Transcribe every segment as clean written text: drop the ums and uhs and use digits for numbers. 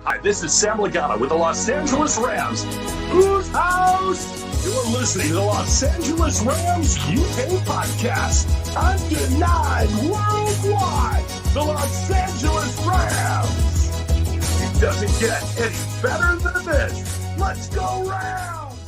Hi, this is Sam Lagana with the Los Angeles Rams. Whose house? You're listening to the Los Angeles Rams UK podcast. Undenied worldwide. The Los Angeles Rams. It doesn't get any better than this. Let's go Rams!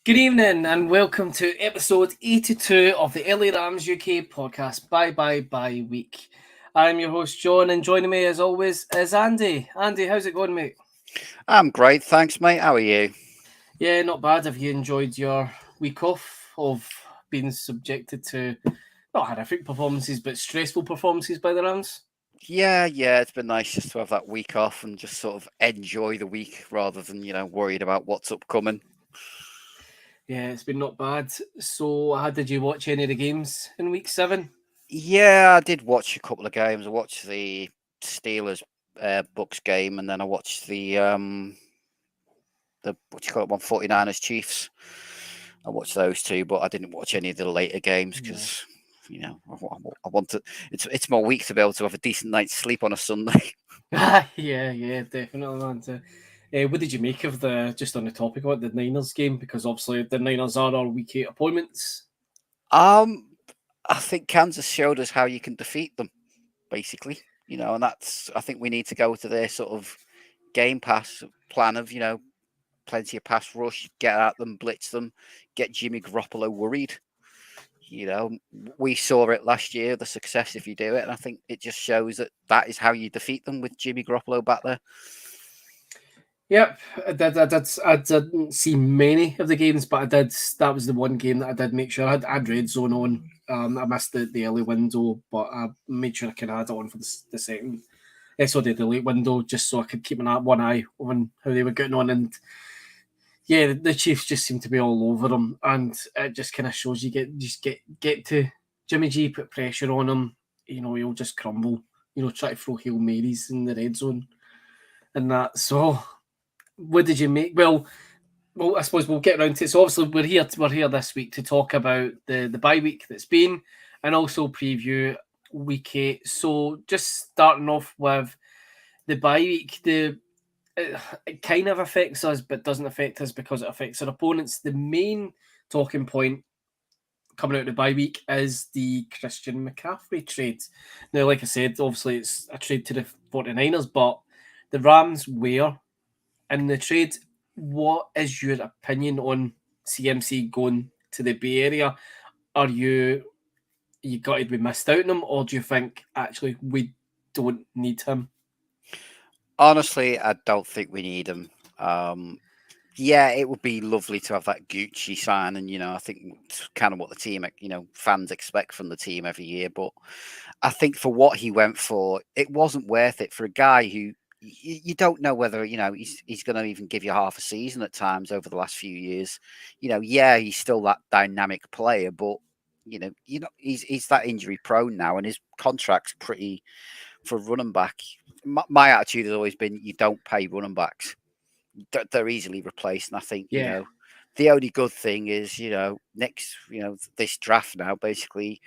Good evening and welcome to episode 82 of the LA Rams UK podcast, Bye Week. I'm your host, John, and joining me as always is Andy. Andy, how's it going, mate? I'm great, thanks, mate. How are you? Yeah, not bad. Have you enjoyed your week off of being subjected to not horrific performances, but stressful performances by the Rams? Yeah, it's been nice just to have that week off and just sort of enjoy the week rather than, worried about what's upcoming. Yeah, it's been not bad. So, how did you watch any of the games in week 7? Yeah, I did watch a couple of games. I watched the Steelers Bucks game, and then I watched the 49ers Chiefs. I watched those two, but I didn't watch any of the later games because I want to. It's my week to be able to have a decent night's sleep on a Sunday. yeah, definitely, man. What did you make of just on the topic about the Niners game? Because obviously the Niners are our week 8 opponents. I think Kansas showed us how you can defeat them, basically. And that's, I think we need to go to their sort of game pass plan of, plenty of pass rush, get at them, blitz them, get Jimmy Garoppolo worried. We saw it last year, the success if you do it. And I think it just shows that is how you defeat them with Jimmy Garoppolo back there. Yep, I didn't see many of the games, but that was the one game that I did make sure I had Red Zone on. I missed the early window, but I made sure I could add it on for the second. The late window, just so I could keep one eye on how they were getting on. And yeah, the Chiefs just seem to be all over them, and it just kind of shows you get to Jimmy G, put pressure on him. He'll just crumble. Try to throw Hail Marys in the red zone, and that. So, what did you make? Well, I suppose we'll get around to it. So obviously we're here this week to talk about the bye week that's been, and also preview week 8. So just starting off with the bye week, it kind of affects us, but doesn't affect us because it affects our opponents. The main talking point coming out of the bye week is the Christian McCaffrey trade. Now, like I said, obviously it's a trade to the 49ers, but the Rams were in the trade. What is your opinion on CMC going to the Bay Area? Are you gutted we missed out on him, or do you think actually we don't need him? Honestly, I don't think we need him. It would be lovely to have that Gucci sign, and I think it's kind of what the team, fans expect from the team every year. But I think for what he went for, it wasn't worth it for a guy who you don't know whether he's going to even give you half a season at times over the last few years. He's still that dynamic player, but he's that injury prone now, and his contract's pretty for a running back. My attitude has always been you don't pay running backs; they're easily replaced. And I think the only good thing is next this draft now basically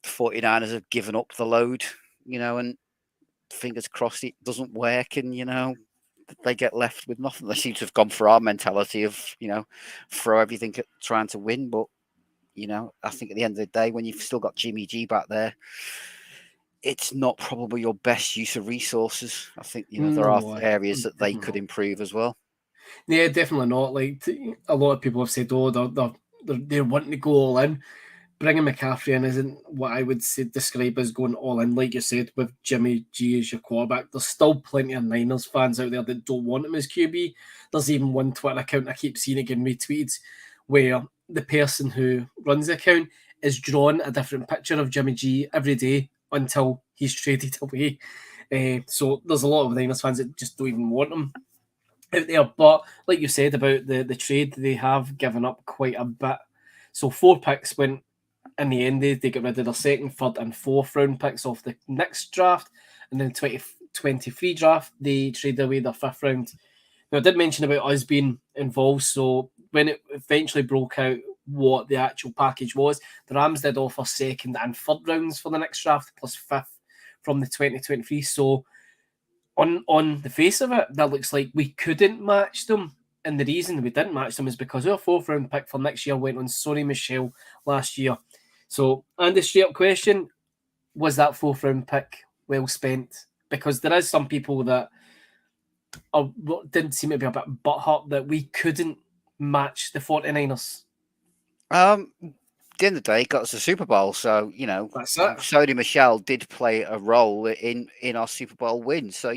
the 49ers have given up the load, and fingers crossed it doesn't work, and they get left with nothing. They seem to have gone for our mentality of throw everything at trying to win. But I think at the end of the day, when you've still got Jimmy G back there, it's not probably your best use of resources. I think there are areas that they could improve as well. Yeah, definitely not. Like a lot of people have said, they're wanting to go all in. Bringing McCaffrey in isn't what I would describe as going all in. Like you said, with Jimmy G as your quarterback, there's still plenty of Niners fans out there that don't want him as QB. There's even one Twitter account I keep seeing again retweeted where the person who runs the account is drawing a different picture of Jimmy G every day until he's traded away. So there's a lot of Niners fans that just don't even want him out there. But like you said about the trade, they have given up quite a bit. So 4 picks went. In the end, they got rid of their 2nd, 3rd, and 4th round picks off the next draft. And then 2023 draft, they traded away their 5th round. Now, I did mention about us being involved. So when it eventually broke out what the actual package was, the Rams did offer 2nd and 3rd rounds for the next draft, plus 5th from the 2023. So On the face of it, that looks like we couldn't match them. And the reason we didn't match them is because our fourth round pick for next year went on Sonny Michel last year. So, and the straight up question, was that fourth round pick well spent? Because there is some people that didn't seem to be a bit butthurt that we couldn't match the 49ers. At the end of the day, it got us a Super Bowl. So, That's it. Sony Michel did play a role in our Super Bowl win. So,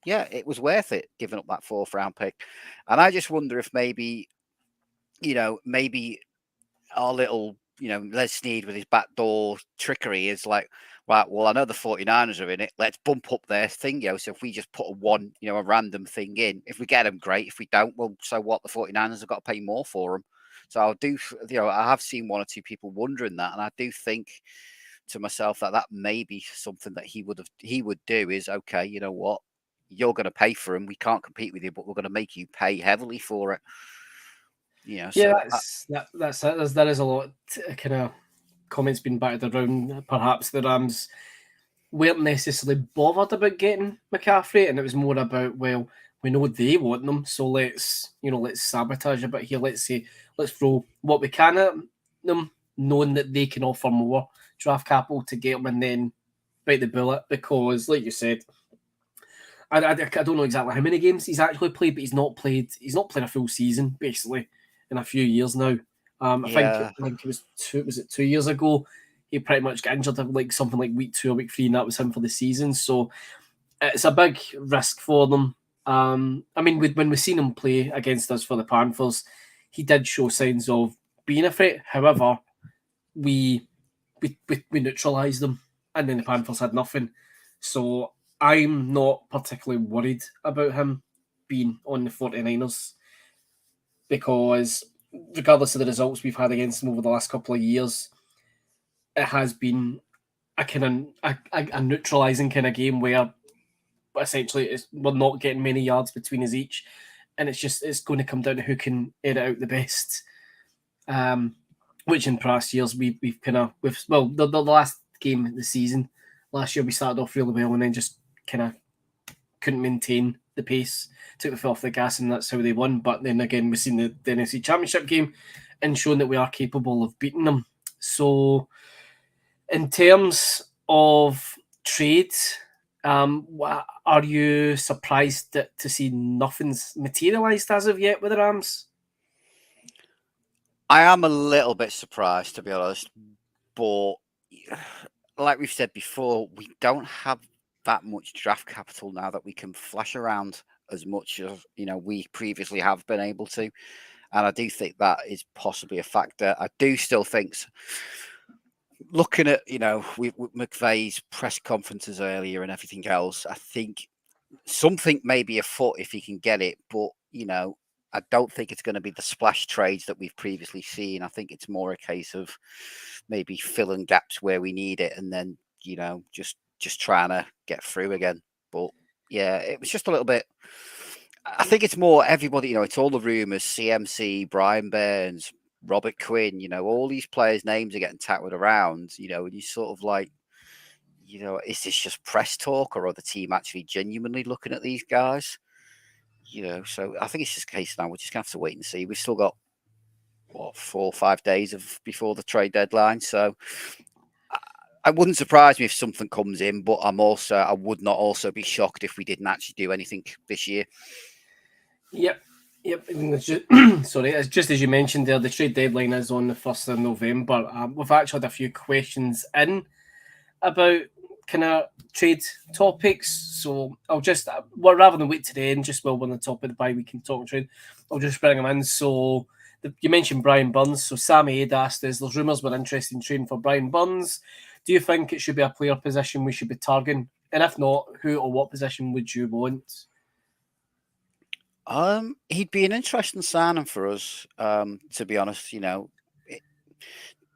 yeah, it was worth it giving up that fourth round pick. And I just wonder if maybe our little, Les Snead with his backdoor trickery is like, right, well, I know the 49ers are in it. Let's bump up their thing, So if we just put a random thing in, if we get them, great. If we don't, well, so what? The 49ers have got to pay more for them. So I have seen one or two people wondering that. And I do think to myself that may be something that he would do is, okay, you know what? You're going to pay for him. We can't compete with you, but we're going to make you pay heavily for it. Yeah, so that's it. There is a lot kind of comments being batted around. Perhaps the Rams weren't necessarily bothered about getting McCaffrey, and it was more about, well, we know they want them, so let's sabotage a bit here. Let's throw what we can at them, knowing that they can offer more draft capital to get them, and then bite the bullet. Because, like you said, I don't know exactly how many games he's actually played, but he's not played a full season basically in a few years now. I think it was 2 years ago. He pretty much got injured at like something like week 2 or week 3, and that was him for the season. So it's a big risk for them. I mean, when we seen him play against us for the Panthers, he did show signs of being a threat. However, we neutralised them, and then the Panthers had nothing. So I'm not particularly worried about him being on the 49ers, because regardless of the results we've had against them over the last couple of years, it has been a kind of a neutralising kind of game where essentially we're not getting many yards between us each, and it's going to come down to who can air it out the best. Which in past years the last game of the season last year we started off really well and then just kind of couldn't maintain the pace, took the foot off the gas, and that's how they won. But then again, we've seen the NFC Championship game and shown that we are capable of beating them. So in terms of trades, are you surprised to see nothing's materialised as of yet with the Rams? I am a little bit surprised, to be honest, but like we've said before, we don't have that much draft capital now that we can flash around as much as we previously have been able to, and I do think that is possibly a factor. I do still think, looking at with McVay's press conferences earlier and everything else, I think something may be afoot if he can get it, but I don't think it's going to be the splash trades that we've previously seen. I think it's more a case of maybe filling gaps where we need it, and then just trying to get through again. But yeah, it was just a little bit. I think it's more everybody. It's all the rumors: CMC, Brian Burns, Robert Quinn. All these players' names are getting tattled around. And you sort of like, is this just press talk, or are the team actually genuinely looking at these guys? So I think it's just a case now. We're just gonna have to wait and see. We've still got 4 or 5 days before the trade deadline, so I wouldn't surprise me if something comes in. But I would not also be shocked if we didn't actually do anything this year. Yep. Sorry, it's just as you mentioned there, the trade deadline is on the 1st of November. We've actually had a few questions in about kind of trade topics, so I'll just rather than wait to the end, just while we're on the top of the bye, we can talk trade. I'll just bring them in. So you mentioned Brian Burns. So Sammy Aid asked us, there's rumours we're interested in trading for Brian Burns. Do you think it should be a player position we should be targeting? And if not, who or what position would you want? He'd be an interesting signing for us, to be honest.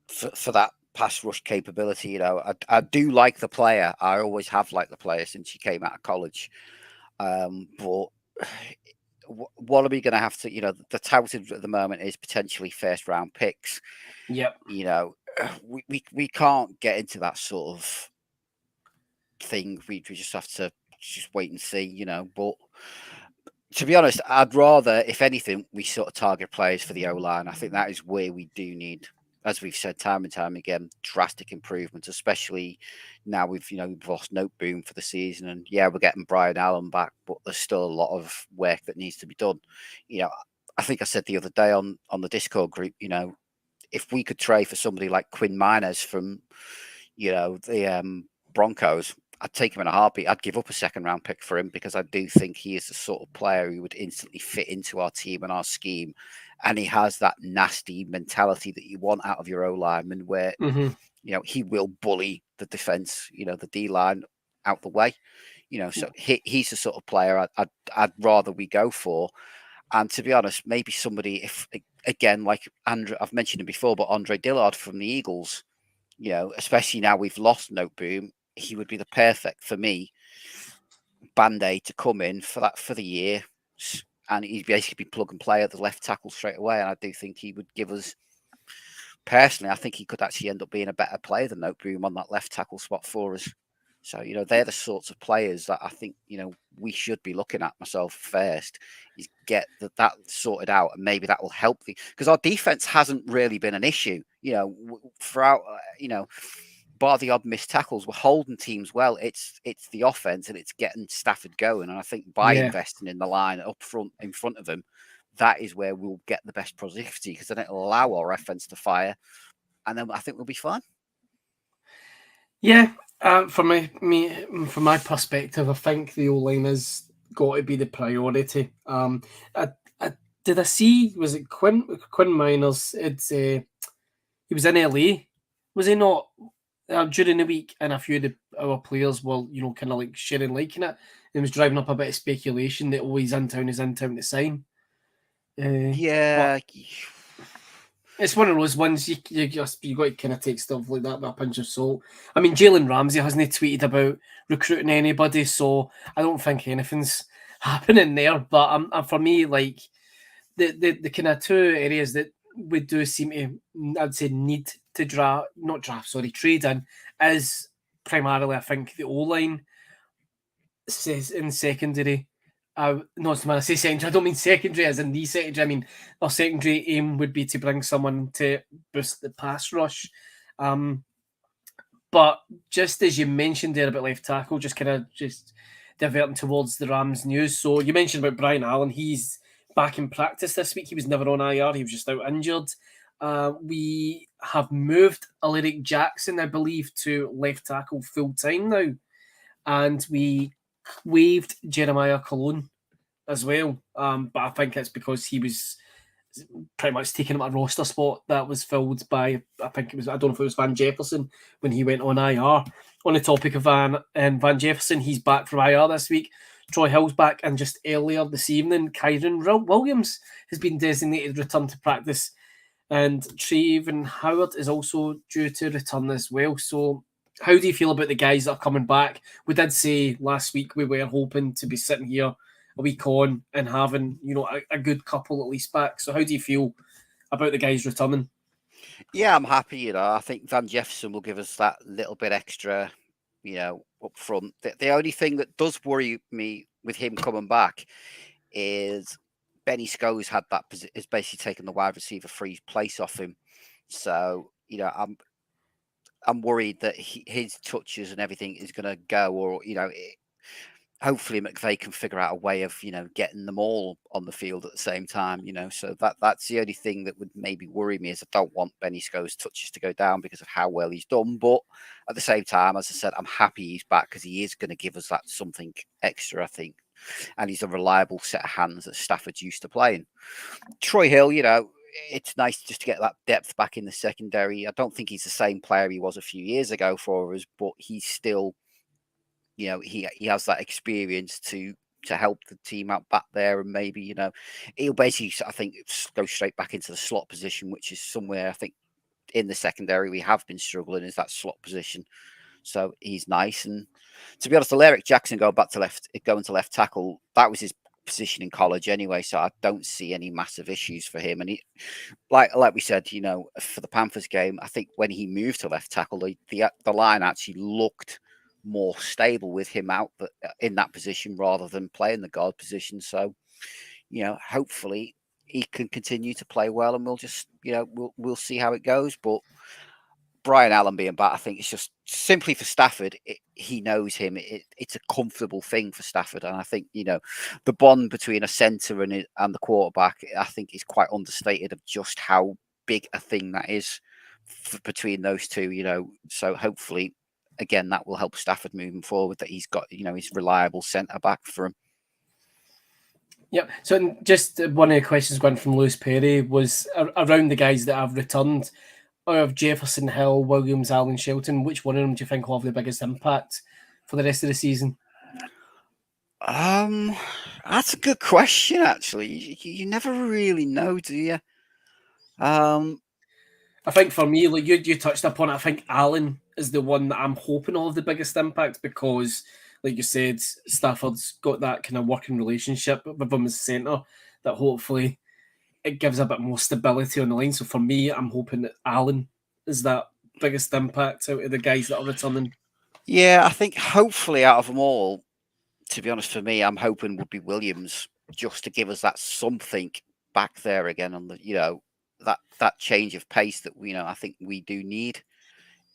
For that pass rush capability. I do like the player. I always have liked the player since he came out of college. But what are we going to have to? The touted at the moment is potentially first round picks. Yep. We can't get into that sort of thing. We just have to just wait and see, you know. But to be honest, I'd rather, if anything, we sort of target players for the O-line. I think that is where we do need, as we've said time and time again, drastic improvements, especially now we've lost Noteboom for the season. And yeah, we're getting Brian Allen back, but there's still a lot of work that needs to be done. You know, I think I said the other day on the Discord group, you know, if we could trade for somebody like Quinn Miners from, you know, the Broncos, I'd take him in a heartbeat. I'd give up a second round pick for him because I do think he is the sort of player who would instantly fit into our team and our scheme. And he has that nasty mentality that you want out of your O lineman where, you know, he will bully the defense, you know, the D line out the way, you know, so he's the sort of player I'd rather we go for. And to be honest, maybe somebody, if again, like Andrew, I've mentioned him before, but Andre Dillard from the Eagles, you know, especially now we've lost Noteboom, he would be the perfect for me band-aid to come in for the year, and he'd basically be plug and play at the left tackle straight away. And I do think he would give us, personally, I think he could actually end up being a better player than Noteboom on that left tackle spot for us. So, you know, they're the sorts of players that I think, you know, we should be looking at myself first, is get that sorted out. And maybe that will help because our defense hasn't really been an issue, you know, throughout, you know, bar the odd missed tackles, we're holding teams well. It's the offense and it's getting Stafford going. And I think by investing in the line up front, in front of him, that is where we'll get the best productivity because then it'll allow our offense to fire. And then I think we'll be fine. Yeah. From my perspective, I think the O-line has got to be the priority. Did I see, was it Quinn Miners? He was in LA, was he not? During the week, and a few of our players were, you know, kind of like sharing, liking it. It was driving up a bit of speculation that he's in town to sign. Yeah. It's one of those ones you got to kind of take stuff like that with a pinch of salt. I mean, Jalen Ramsey hasn't tweeted about recruiting anybody, so I don't think anything's happening there. But for me, like the kind of two areas that we do seem to, I'd say, need to trade in is primarily, I think, the O-line says in secondary. No, when I say secondary, I don't mean secondary as in the secondary. I mean, our secondary aim would be to bring someone to boost the pass rush. But just as you mentioned there about left tackle, just diverting towards the Rams news. So you mentioned about Brian Allen. He's back in practice this week. He was never on IR. He was just out injured. We have moved Alaric Jackson, I believe, to left tackle full time now. And we waived Jeremiah Colon as well. But I think it's because he was pretty much taking up a roster spot that was filled by, I don't know if it was Van Jefferson when he went on IR. On the topic of Van Jefferson, he's back from IR this week. Troy Hill's back, and just earlier this evening, Kyron Williams has been designated return to practice, and Trayvon Howard is also due to return as well. So how do you feel about the guys that are coming back? We did say last week we were hoping to be sitting here a week on and having, you know, a good couple at least back. So how do you feel about the guys returning? Yeah, I'm happy. You know, I think Van Jefferson will give us that little bit extra, you know, up front. The only thing that does worry me with him coming back is Benny Scholes is basically taken the wide receiver free place off him. So, you know, I'm worried that his touches and everything is going to go, or, you know, hopefully McVay can figure out a way of, you know, getting them all on the field at the same time, you know. So that's the only thing that would maybe worry me, is I don't want Benny Scholes' touches to go down because of how well he's done. But at the same time, as I said, I'm happy he's back because he is going to give us that something extra, I think. And he's a reliable set of hands that Stafford's used to playing. Troy Hill, you know, it's nice just to get that depth back in the secondary. I don't think he's the same player he was a few years ago for us, but he's still, you know, he has that experience to help the team out back there. And maybe, you know, he'll basically, I think, go straight back into the slot position, which is somewhere I think in the secondary we have been struggling, is that slot position. So he's nice. And to be honest, Alaric Jackson going to left tackle, that was his position in college anyway. So I don't see any massive issues for him. And he, like we said, you know, for the Panthers game, I think when he moved to left tackle, the line actually looked more stable with him out in that position rather than playing the guard position. So, hopefully he can continue to play well, and we'll just, we'll see how it goes. But Brian Allen being back, I think it's just simply for Stafford. He knows him. It's a comfortable thing for Stafford, and I think the bond between a centre and the quarterback, I think, is quite understated of just how big a thing that is between those two. So hopefully, again, that will help Stafford moving forward. That he's got his reliable centre back for him. Yep. So just one of the questions going from Lewis Perry was around the guys that have returned. Of Jefferson, Hill, Williams, Allen, Shelton, which one of them do you think will have the biggest impact for the rest of the season? That's a good question. Actually, you never really know, do you? I think for me, like you touched upon it, I think Allen is the one that I'm hoping will have the biggest impact because, like you said, Stafford's got that kind of working relationship with him as centre that hopefully it gives a bit more stability on the line. So for me, I'm hoping that Allen is that biggest impact out of the guys that are returning. Yeah, I think hopefully out of them all, to be honest, for me, I'm hoping would be Williams, just to give us that something back there again on the that change of pace that I think we do need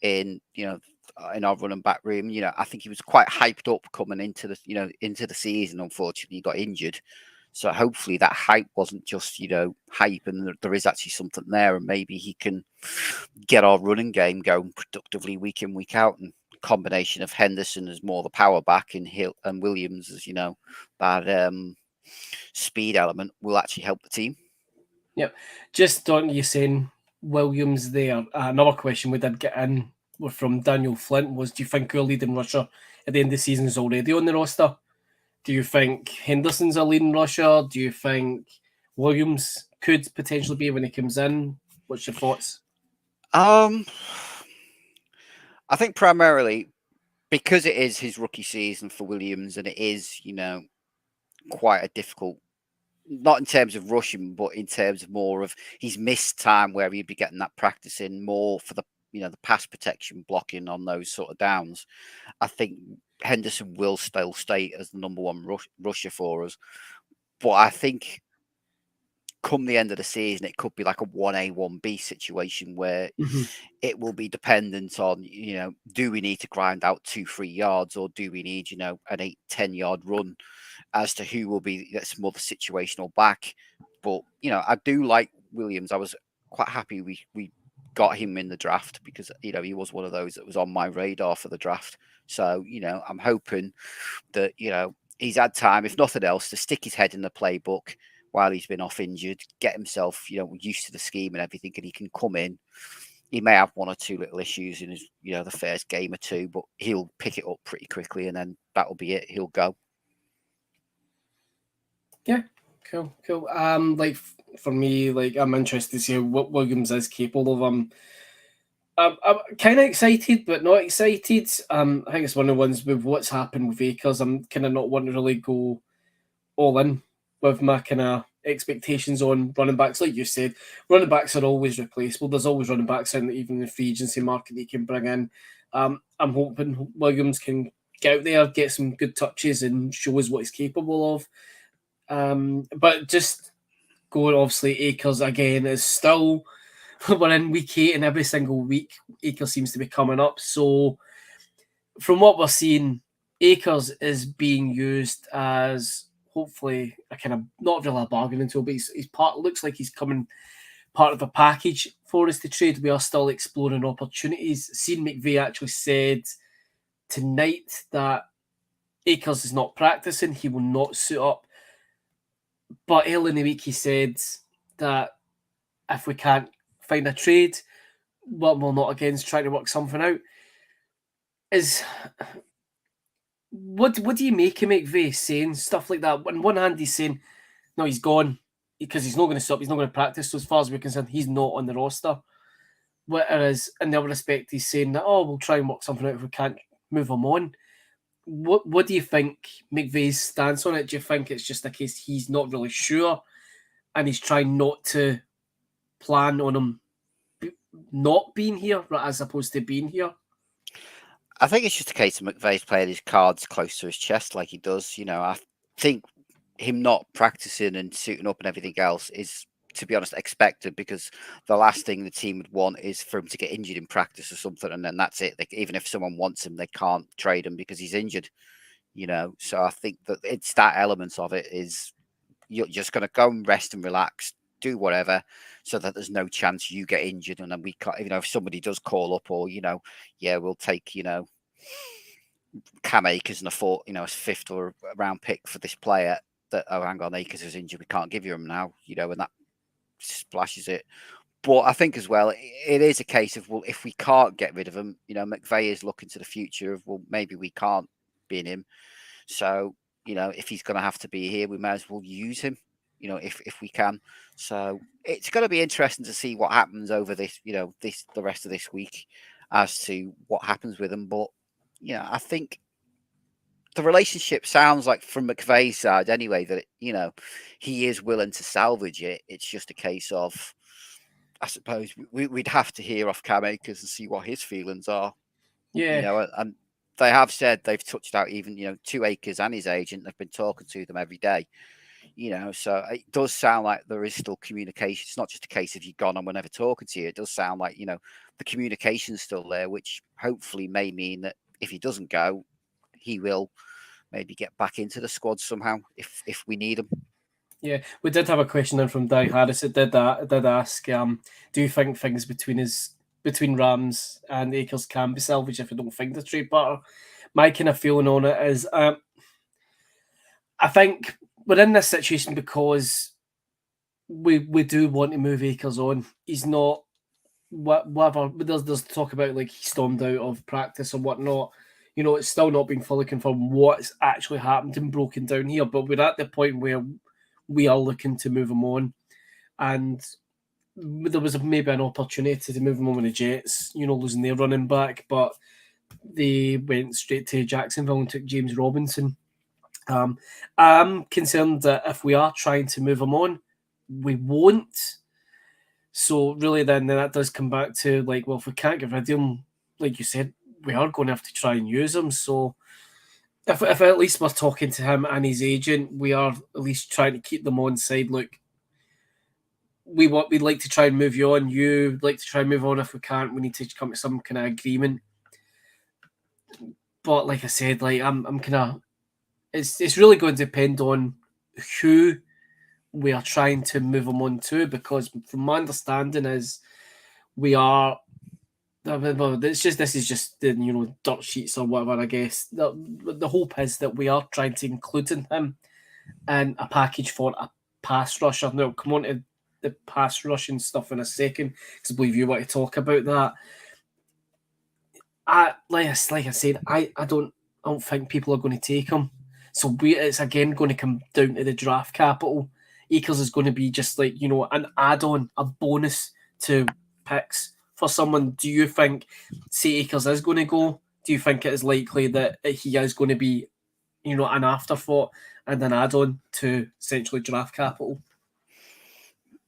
in in our running back room. I think he was quite hyped up coming into the season. Unfortunately, he got injured. So hopefully that hype wasn't just, hype, and there is actually something there, and maybe he can get our running game going productively week in, week out. And combination of Henderson as more the power back and Hill and Williams as, that speed element will actually help the team. Yep. Just on you saying Williams there, another question we did get in from Daniel Flint was, do you think our leading rusher at the end of the season is already on the roster? Do you think Henderson's a leading rusher? Do you think Williams could potentially be when he comes in? What's your thoughts? I think primarily because it is his rookie season for Williams, and it is, quite a difficult, not in terms of rushing, but in terms of more of he's missed time where he'd be getting that practice in more for the, the pass protection blocking on those sort of downs. I think Henderson will still stay as the number one rusher for us. But I think come the end of the season, it could be like a 1A, 1B situation where it will be dependent on, do we need to grind out 2-3 yards, or do we need, an 8-10 yard run as to who will be that's more the situational back. But, I do like Williams. I was quite happy we got him in the draft because, he was one of those that was on my radar for the draft. So, I'm hoping that, he's had time, if nothing else, to stick his head in the playbook while he's been off injured, get himself, used to the scheme and everything, and he can come in. He may have one or two little issues in his, the first game or two, but he'll pick it up pretty quickly, and then that'll be it. He'll go. Yeah, cool. Like for me, like I'm interested to see what Williams is capable of. I'm kind of excited, but not excited. I think it's one of the ones with what's happened with Akers. I'm kind of not wanting to really go all in with my kind of expectations on running backs. Like you said, running backs are always replaceable. There's always running backs in even the free agency market that you can bring in. I'm hoping Williams can get out there, get some good touches, and show us what he's capable of. But just going, obviously, Akers again is still, we're in week 8, and every single week Akers seems to be coming up. So from what we're seeing, Akers is being used as hopefully a kind of not really a bargaining tool, but he's part. Looks like he's coming part of a package for us to trade. We are still exploring opportunities. Sean McVay actually said tonight that Akers is not practicing; he will not suit up. But early in the week, he said that if we can't find a trade, well, we're not against trying to work something out. What do you make of McVay saying stuff like that? On one hand, he's saying, no, he's gone because he's not going to stop, he's not going to practice. So as far as we're concerned, he's not on the roster. Whereas in the other respect, he's saying that, we'll try and work something out if we can't move him on. What do you think McVay's stance on it? Do you think it's just a case he's not really sure and he's trying not to plan on him not being here as opposed to being here? I think it's just a case of McVeigh's playing his cards close to his chest like he does. I think him not practicing and suiting up and everything else is, to be honest, expected, because the last thing the team would want is for him to get injured in practice or something, and then that's it. Even if someone wants him, they can't trade him because he's injured. So I think that it's that element of it is you're just going to go and rest and relax, do whatever, so that there's no chance you get injured, and then we can't. If somebody does call up, or we'll take Cam Akers and a fifth or a round pick for this player. That, oh, hang on, Akers is injured, we can't give you him now. And that splashes it. But I think as well, it is a case of, well, if we can't get rid of him, McVeigh is looking to the future of, well, maybe we can't be in him. So, if he's going to have to be here, we may as well use him, if we can. So it's going to be interesting to see what happens over this, the rest of this week as to what happens with him. But, I think the relationship sounds like, from McVeigh's side anyway, that, he is willing to salvage it. It's just a case of, I suppose, we'd have to hear off Cam Akers and see what his feelings are. Yeah. And they have said they've touched out even, to Akers and his agent. They've been talking to them every day, so it does sound like there is still communication. It's not just a case of you've gone and we're never talking to you. It does sound like, the communication's still there, which hopefully may mean that if he doesn't go, he will maybe get back into the squad somehow if we need him. Yeah, we did have a question in from Doug Harris. It did ask, do you think things between Rams and Akers can be salvaged if we don't find the trade partner? My kind of feeling on it is, I think we're in this situation because we do want to move Akers on. He's not whatever. There's talk about like he stormed out of practice or whatnot. It's still not been fully confirmed what's actually happened and broken down here. But we're at the point where we are looking to move him on, and there was maybe an opportunity to move him on with the Jets, losing their running back, but they went straight to Jacksonville and took James Robinson. I'm concerned that if we are trying to move him on, we won't. So really then that does come back to, like, well, if we can't get rid of him, like you said, we are going to have to try and use him. So if at least we're talking to him and his agent, we are at least trying to keep them on side. Look, we'd like to try and move you on. You'd like to try and move on. If we can't, we need to come to some kind of agreement. But like I said, like I'm kind of, it's really going to depend on who we are trying to move him on to, because from my understanding is we are. This is just the dirt sheets or whatever. I guess the hope is that we are trying to include in him in a package for a pass rusher. Now, I'll come on to the pass rushing stuff in a second, because I believe you want to talk about that. Like I said, I don't think people are going to take him. So it's again going to come down to the draft capital. Akers is going to be just like an add-on, a bonus to picks. For someone, do you think, say Akers is going to go, do you think it is likely that he is going to be, an afterthought and an add-on to essentially draft capital?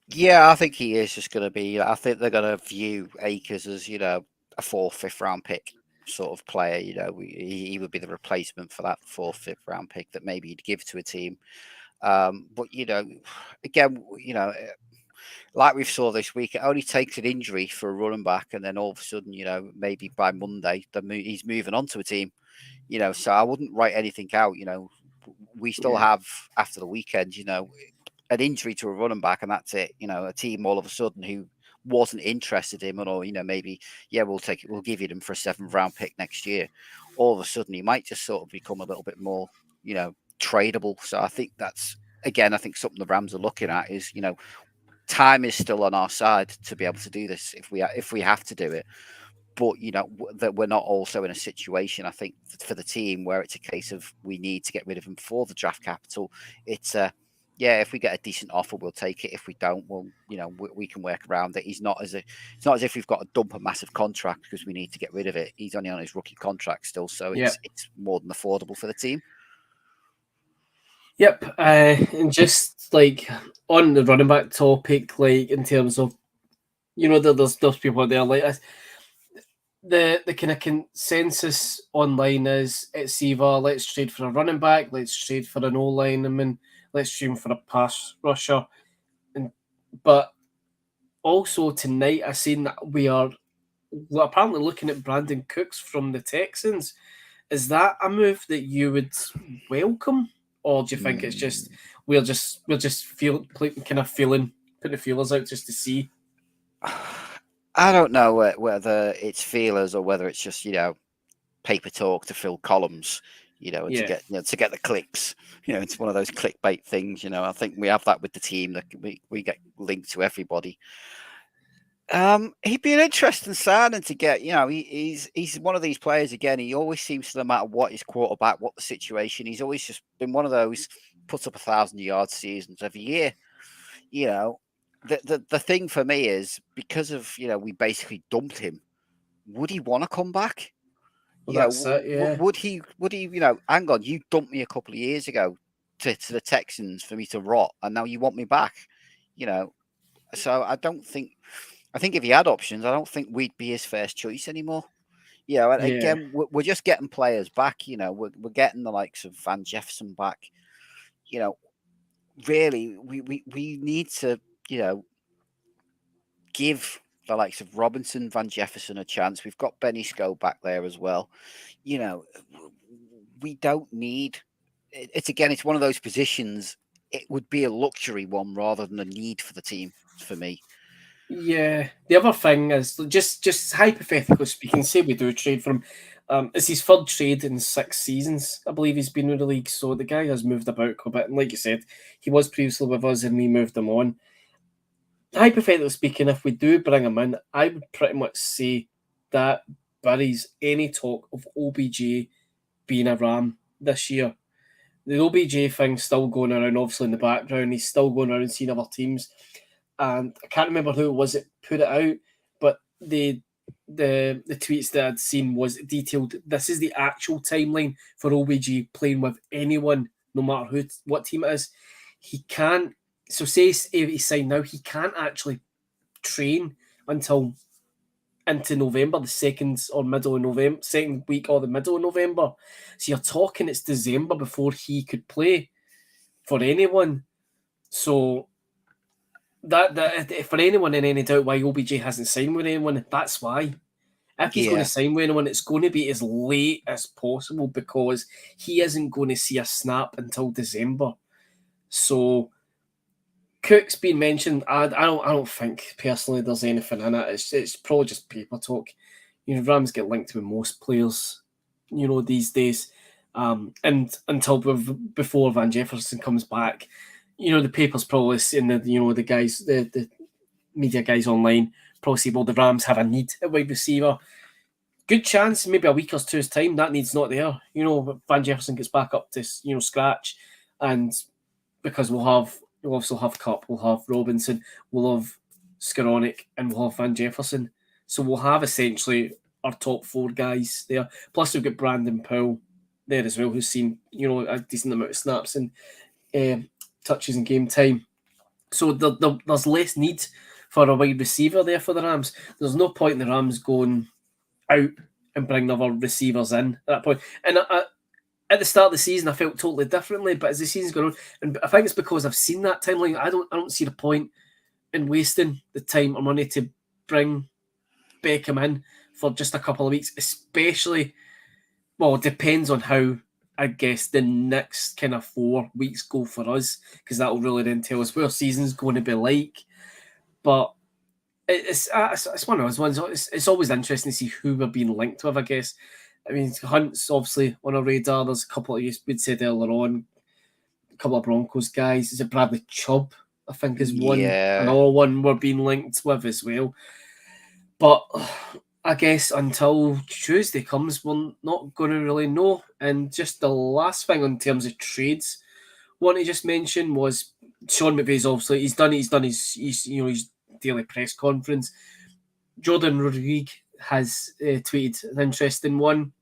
Yeah, I think he is just going to be. I think they're going to view Akers as, a 4th, 5th round pick sort of player. He would be the replacement for that 4th, 5th round pick that maybe he'd give to a team. But again, like we saw this week, it only takes an injury for a running back, and then all of a sudden, maybe by Monday, he's moving on to a team. So I wouldn't write anything out. We still have, after the weekend, an injury to a running back, and that's it. A team all of a sudden who wasn't interested in him, or maybe we'll take it, we'll give you them for a 7th round pick next year. All of a sudden, he might just sort of become a little bit more, tradable. So I think that's, again, I think something the Rams are looking at is, time is still on our side to be able to do this if we have to do it. But that we're not also in a situation, I think, for the team where it's a case of we need to get rid of him for the draft capital. It's if we get a decent offer, we'll take it. If we don't, well, we can work around it. It's not as if we've got to dump a massive contract because we need to get rid of it. He's only on his rookie contract still, so it's more than affordable for the team. Yep, and just like on the running back topic, like in terms of, there's people out there like the kind of consensus online is it's either let's trade for a running back, let's trade for an O-lineman, let's trade for a pass rusher. But also tonight I seen that we are apparently looking at Brandon Cooks from the Texans. Is that a move that you would welcome, or do you think it's just we're just putting the feelers out just to see? I don't know whether it's feelers or whether it's just paper talk to fill columns, and to get the clicks. It's one of those clickbait things. I think we have that with the team that we get linked to everybody. He'd be an interesting signing to get. He's one of these players again. He always seems to, no matter what his quarterback, what the situation, he's always just been one of those puts up 1,000-yard seasons every year. The thing for me is because of we basically dumped him. Would he want to come back? Well, that's it, yeah. Would he? Hang on, you dumped me a couple of years ago to the Texans for me to rot, and now you want me back. So I don't think. I think if he had options, I don't think we'd be his first choice anymore. Again, we're just getting players back. We're getting the likes of Van Jefferson back. Really, we need to, give the likes of Robinson, Van Jefferson a chance. We've got Benny Sco back there as well. We don't need. It's one of those positions. It would be a luxury one rather than a need for the team for me. Yeah, the other thing is just hypothetically speaking, say we do trade for him. It's his third trade in 6 seasons, I believe he's been in the league. So the guy has moved about quite a bit, and like you said, he was previously with us, and we moved him on. Hypothetically speaking, if we do bring him in, I would pretty much say that buries any talk of OBJ being a Ram this year. The OBJ thing's still going around, obviously in the background. He's still going around seeing other teams. And I can't remember who it was that put it out, but the tweets that I'd seen was detailed. This is the actual timeline for OBJ playing with anyone, no matter what team it is. He can't. So say if he's signed now, he can't actually train until into November, the second week or the middle of November. So you're talking it's December before he could play for anyone. So. That for anyone in any doubt why OBJ hasn't signed with anyone, that's why. If he's going to sign with anyone, it's going to be as late as possible because he isn't going to see a snap until December. So Cook's been mentioned. I don't think personally there's anything in it. It's probably just paper talk. Rams get linked with most players, these days. And until before Van Jefferson comes back. The papers probably and the guys, the media guys online probably say, well, the Rams have a need at wide receiver. Good chance, maybe a week or two's time, that need's not there. Van Jefferson gets back up to scratch, and because we'll also have Cup, we'll have Robinson, we'll have Skoranek, and we'll have Van Jefferson. So we'll have essentially our top 4 guys there. Plus we've got Brandon Powell there as well, who's seen a decent amount of snaps and touches in game time. So there's less need for a wide receiver there for the Rams. There's no point in the Rams going out and bringing other receivers in at that point. And at the start of the season, I felt totally differently. But as the season's gone on, and I think it's because I've seen that timeline, I don't see the point in wasting the time or money to bring Beckham in for just a couple of weeks, especially. Well, it depends on how, I guess, the next kind of 4 weeks go for us, because that will really then tell us what our season's going to be like. But it's one of those ones. It's always interesting to see who we're being linked with, I guess. I mean, Hunt's obviously on our radar. There's a couple of, we'd said earlier on, a couple of Broncos guys. Is it Bradley Chubb, I think, is one. Yeah. Another one we're being linked with as well. But I guess until Tuesday comes, we're not going to really know. And just the last thing in terms of trades, one I just mentioned was Sean McVay's obviously he's done his daily press conference. Jordan Rodriguez has tweeted an interesting one.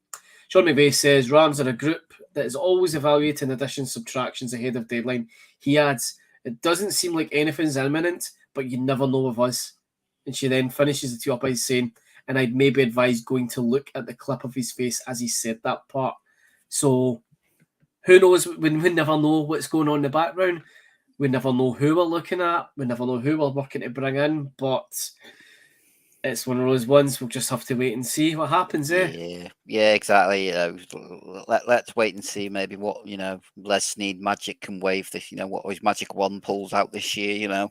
Sean McVay says Rams are a group that is always evaluating additions, subtractions ahead of deadline. He adds, "It doesn't seem like anything's imminent, but you never know with us." And she then finishes the two up by saying, and I'd maybe advise going to look at the clip of his face as he said that part. So who knows? We never know what's going on in the background. We never know who we're looking at. We never know who we're working to bring in, but it's one of those ones we'll just have to wait and see what happens, eh? Yeah, exactly. Let's wait and see maybe what, Les Snead Magic can wave this, what his magic wand pulls out this year,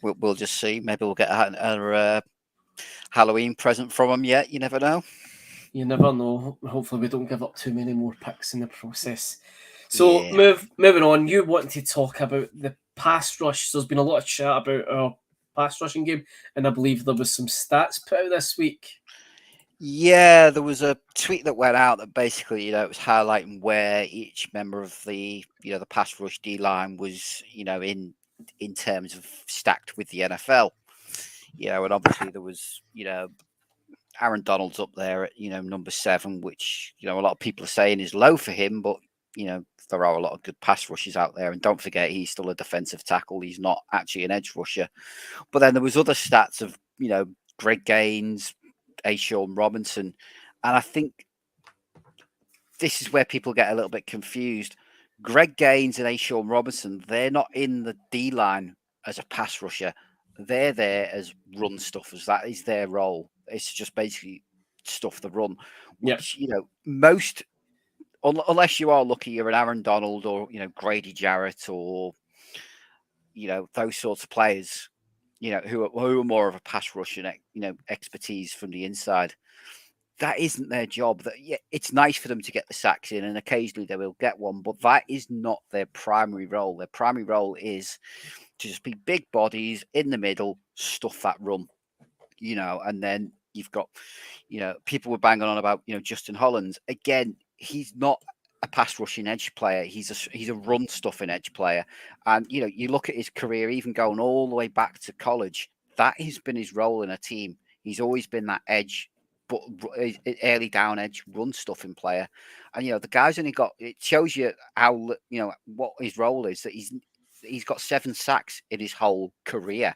we'll just see. Maybe we'll get a Halloween present from him yet. You never know. You never know. Hopefully we don't give up too many more picks in the process. So moving on, you want to talk about the pass rush. So there's been a lot of chat about our pass rushing game, and I believe there was some stats put out this week. Yeah, there was a tweet that went out that basically, it was highlighting where each member of the, the pass rush D line was, in terms of stacked with the NFL. And obviously there was, Aaron Donald's up there at, number 7, which, a lot of people are saying is low for him, but, there are a lot of good pass rushes out there. And don't forget, he's still a defensive tackle. He's not actually an edge rusher. But then there was other stats of, Greg Gaines, Sean Robinson. And I think this is where people get a little bit confused. Greg Gaines and Sean Robinson, they're not in the D line as a pass rusher. They're there as run stuffers. That is their role. It's just basically stuff the run. Which, most, unless you are lucky, you're an Aaron Donald or, Grady Jarrett or, those sorts of players, who are more of a pass rushing, expertise from the inside. That isn't their job. It's nice for them to get the sacks in, and occasionally they will get one, but that is not their primary role. Their primary role is to just be big bodies in the middle, stuff that run, and then you've got, people were banging on about, Justin Hollins. Again, he's not a pass rushing edge player. He's a run stuffing edge player. And, you look at his career, even going all the way back to college, that has been his role in a team. He's always been that edge, but early down edge run stuffing player. And, the guy's only got, it shows you how, what his role is, that he's got 7 sacks in his whole career.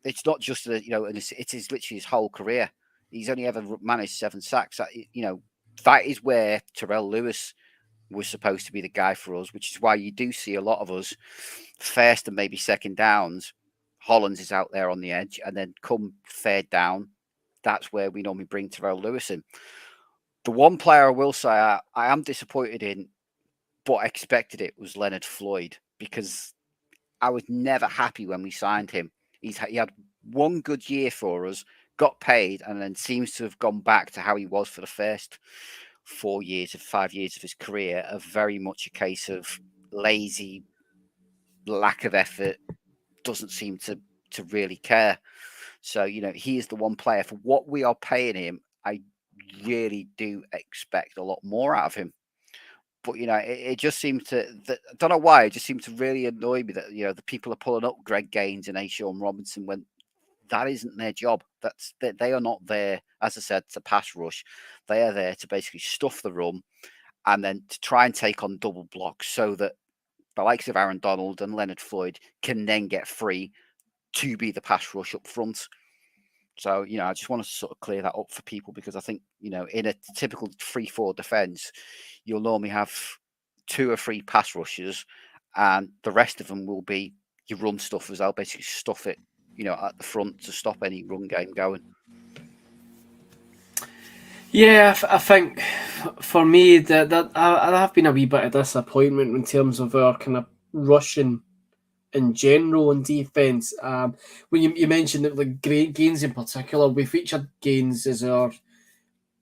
It's not just, it is literally his whole career. He's only ever managed 7 sacks. That is where Terrell Lewis was supposed to be the guy for us, which is why you do see a lot of us first and maybe second downs. Hollins is out there on the edge, and then come third down, that's where we normally bring Terrell Lewis in. The one player I will say I am disappointed in, but I expected it, was Leonard Floyd, because I was never happy when we signed him. He had one good year for us, got paid, and then seems to have gone back to how he was for the first 5 years of his career, of very much a case of lazy, lack of effort, doesn't seem to really care. So, he is the one player. For what we are paying him, I really do expect a lot more out of him. But, it just seems to, I don't know why, it just seems to really annoy me that, the people are pulling up Greg Gaines and Sean Robinson when that isn't their job. They are not there, as I said, to pass rush. They are there to basically stuff the run and then to try and take on double blocks so that the likes of Aaron Donald and Leonard Floyd can then get free to be the pass rush up front. So, I just want to sort of clear that up for people, because I think, in a typical 3-4 defense, you'll normally have 2 or 3 pass rushers, and the rest of them will be your run stuffers. They'll basically stuff it, at the front to stop any run game going. Yeah, I think for me that I have been a wee bit of disappointment in terms of our kind of rushing in general in defence. When you mentioned that, like, Gaines in particular, we featured Gaines as our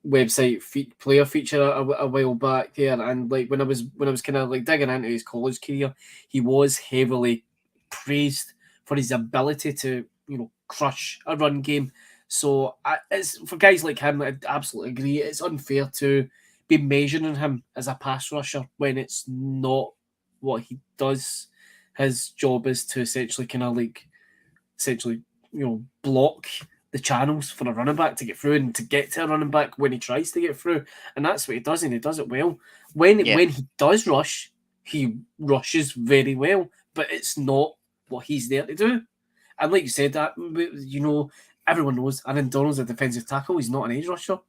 website player feature a while back there, and like when I was kind of like digging into his college career, he was heavily praised for his ability to crush a run game. So it's for guys like him, I absolutely agree. It's unfair to be measuring him as a pass rusher when it's not what he does. His job is to essentially block the channels for a running back to get through and to get to a running back when he tries to get through. And that's what he does, and he does it well. When he does rush, he rushes very well, but it's not what he's there to do. And like you said, that everyone knows Aaron Donald's a defensive tackle. He's not an edge rusher.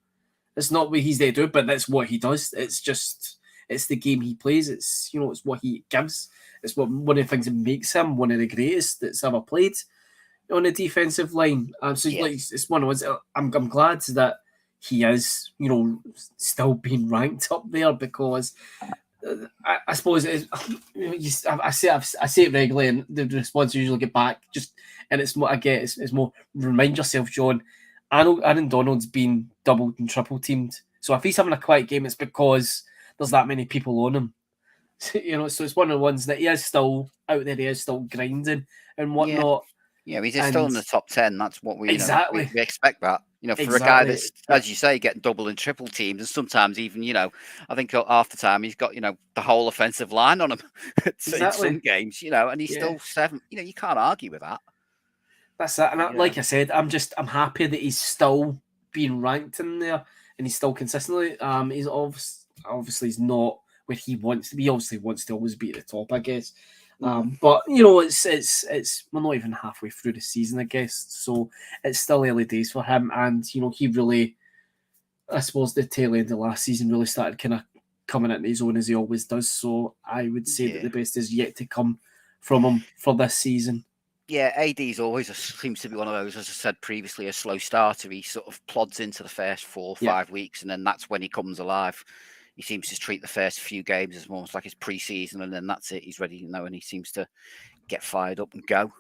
It's not what he's there to do, but that's what he does. It's the game he plays. It's it's what he gives. It's one of the things that makes him one of the greatest that's ever played on the defensive line. So Yeah. it's one of those. I'm glad that he is still being ranked up there because I suppose it is. I say it regularly, and the response I usually get back and it's more I get it's more remind yourself, John. Aaron Donald's been doubled and triple teamed. So if he's having a quiet game, it's because there's that many people on him. So it's one of the ones that he is still out there. He is still grinding and whatnot. Yeah, he's still in the top 10. That's what we exactly we expect that. For a guy that's, as you say, getting double and triple teams, and sometimes even, I think half the time he's got, the whole offensive line on him in some games, and he's still 7. You can't argue with that. That's it. And like I said, I'm happy that he's still being ranked in there and he's still consistently. He's obviously he's not where he wants to be. He obviously wants to always be at the top, I guess. But it's we're not even halfway through the season, I guess. So it's still early days for him, and he really, I suppose, the tail end of last season really started kind of coming into his own as he always does. So I would say that the best is yet to come from him for this season. Yeah, AD's always seems to be one of those, as I said previously, a slow starter. He sort of plods into the first 4 or 5 weeks, and then that's when he comes alive. He seems to treat the first few games as almost like his pre-season, and then that's it. He's ready, and he seems to get fired up and go.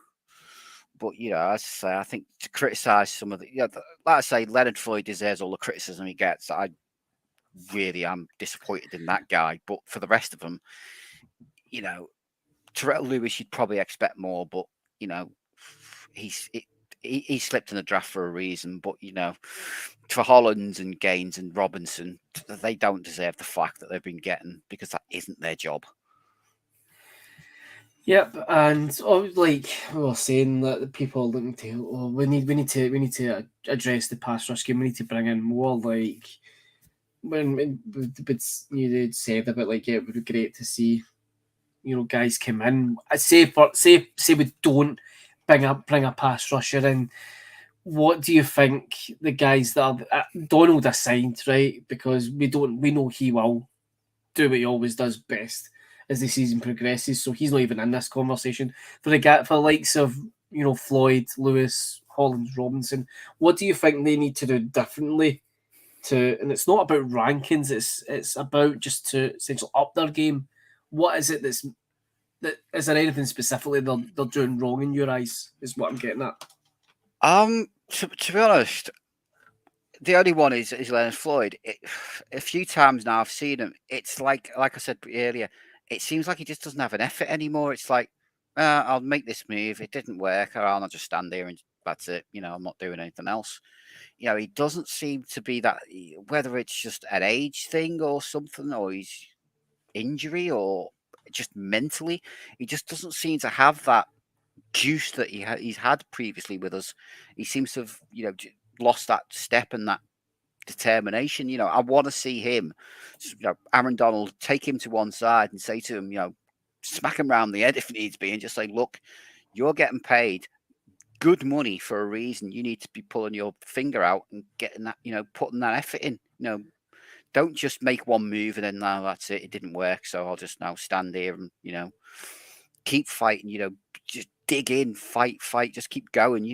But, as I say, I think to criticise some of the, like I say, Leonard Floyd deserves all the criticism he gets. I really am disappointed in that guy. But for the rest of them, Terrell Lewis, you'd probably expect more, but, he slipped in the draft for a reason, but for Holland and Gaines and Robinson, they don't deserve the flack that they've been getting because that isn't their job. Yep, and like we were saying that the people are looking to, we need to address the pass rush game. We need to bring in more like when you said about like it would be great to see guys come in. I say we don't bring a pass rusher in. What do you think the guys that are Donald aside, right? Because we know he will do what he always does best as the season progresses. So he's not even in this conversation. For the likes of Floyd, Lewis, Holland, Robinson, what do you think they need to do differently? And it's not about rankings. It's about just to essentially up their game. What is it is there anything specifically they're doing wrong in your eyes? Is what I'm getting at. To be honest, the only one is Leonard Floyd. A few times now I've seen him. It's like I said earlier, it seems like he just doesn't have an effort anymore. It's like, I'll make this move. It didn't work. I'll just stand there and that's it. I'm not doing anything else. He doesn't seem to be that, whether it's just an age thing or something, or he's injury or just mentally, he just doesn't seem to have that juice that he's had previously with us. He seems to have, lost that step and that determination. I want to see him, Aaron Donald, take him to one side and say to him, smack him round the head if needs be, and just say, look, you're getting paid good money for a reason. You need to be pulling your finger out and getting that, putting that effort in. Don't just make one move and then now that's it. It didn't work, so I'll just now stand here and keep fighting. Just dig in, fight. Just keep going.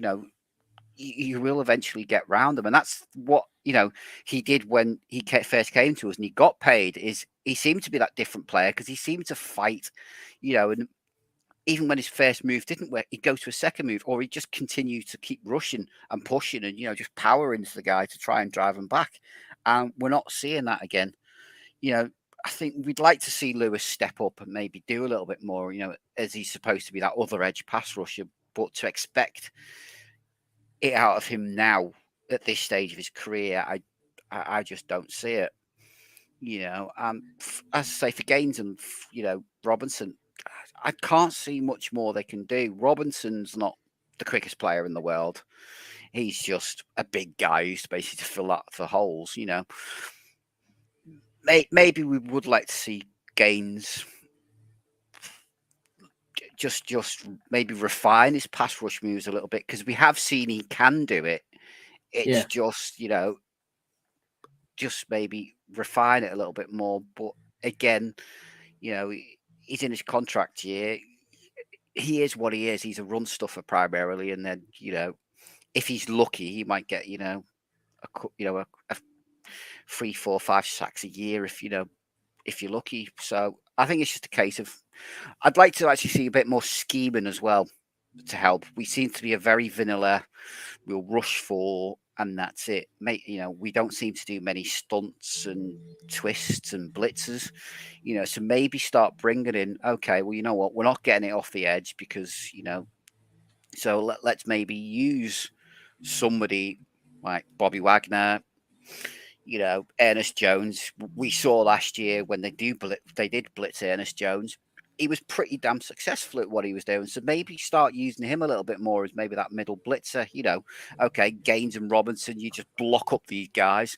You will eventually get round them, and that's what he did when he first came to us and he got paid. Is he seemed to be that different player because he seemed to fight, and even when his first move didn't work, he'd go to a second move, or he'd just continue to keep rushing and pushing and just power into the guy to try and drive him back. And we're not seeing that again. I think we'd like to see Lewis step up and maybe do a little bit more, as he's supposed to be that other edge pass rusher. But to expect it out of him now at this stage of his career, I just don't see it. As I say, for Gaines and Robinson, I can't see much more they can do. Robinson's not the quickest player in the world. He's just a big guy who's basically to fill out the holes. Maybe we would like to see Gaines just maybe refine his pass rush moves a little bit, because we have seen he can do it. It's just, just maybe refine it a little bit more. But again, he's in his contract year. He is what he is. He's a run stuffer primarily, and then if he's lucky, he might get a 3, 4, 5 sacks a year if you're lucky. So I think it's just a case of I'd like to actually see a bit more scheming as well to help. We seem to be a very vanilla. We'll rush for, and that's it. We don't seem to do many stunts and twists and blitzes. So maybe start bringing in. Okay, well, you know what? We're not getting it off the edge because So let's maybe use somebody like Bobby Wagner. Ernest Jones. We saw last year when they did blitz Ernest Jones. He was pretty damn successful at what he was doing. So maybe start using him a little bit more as maybe that middle blitzer. Okay, Gaines and Robinson, you just block up these guys.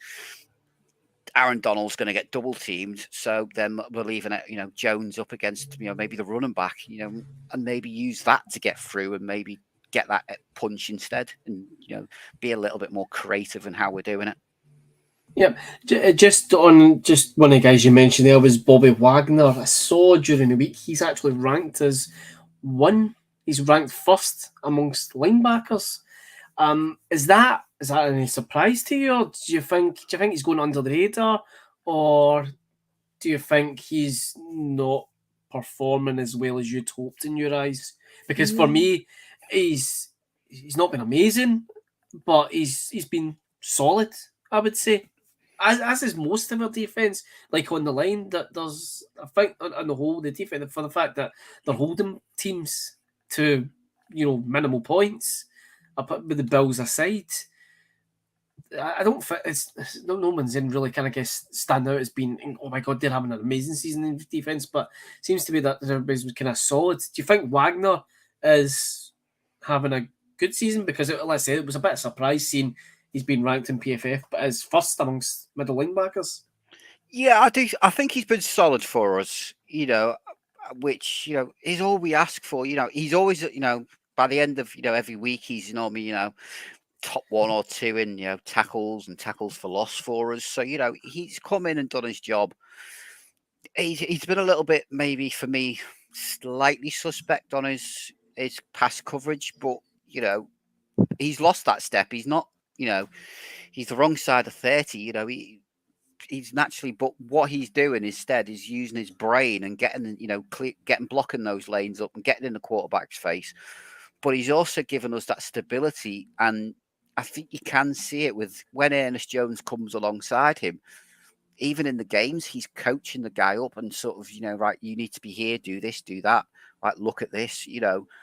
Aaron Donald's going to get double teamed, so then we're leaving it, Jones up against maybe the running back, and maybe use that to get through and maybe get that punch instead, and be a little bit more creative in how we're doing it. Yep. Just one of the guys you mentioned there was Bobby Wagner. I saw during the week he's actually ranked as one. He's ranked first amongst linebackers. Is that any surprise to you, or do you think he's going under the radar, or do you think he's not performing as well as you'd hoped in your eyes? Because for me, he's not been amazing, but he's been solid, I would say. As is most of our defense, like on the line, that there's, I think, on the whole, the defense, for the fact that they're holding teams to minimal points, with the Bills aside, I don't think no one's in really kind of stand out as being, oh my god, they're having an amazing season in defense, but it seems to be that everybody's kind of solid. Do you think Wagner is having a good season? Because let's say it was a bit of a surprise seeing he's been ranked in PFF, but is first amongst middle linebackers. Yeah, I do. I think he's been solid for us, which, is all we ask for. He's always, by the end of, every week, he's normally, top 1 or 2 in, tackles and tackles for loss for us. So, he's come in and done his job. He's been a little bit, maybe for me, slightly suspect on his pass coverage, but, he's lost that step. He's not, he's the wrong side of 30. He's naturally, but what he's doing instead is using his brain and getting, blocking those lanes up and getting in the quarterback's face. But he's also given us that stability, and I think you can see it with when Ernest Jones comes alongside him. Even in the games, he's coaching the guy up and sort of, right, you need to be here, do this, do that. Right, look at this,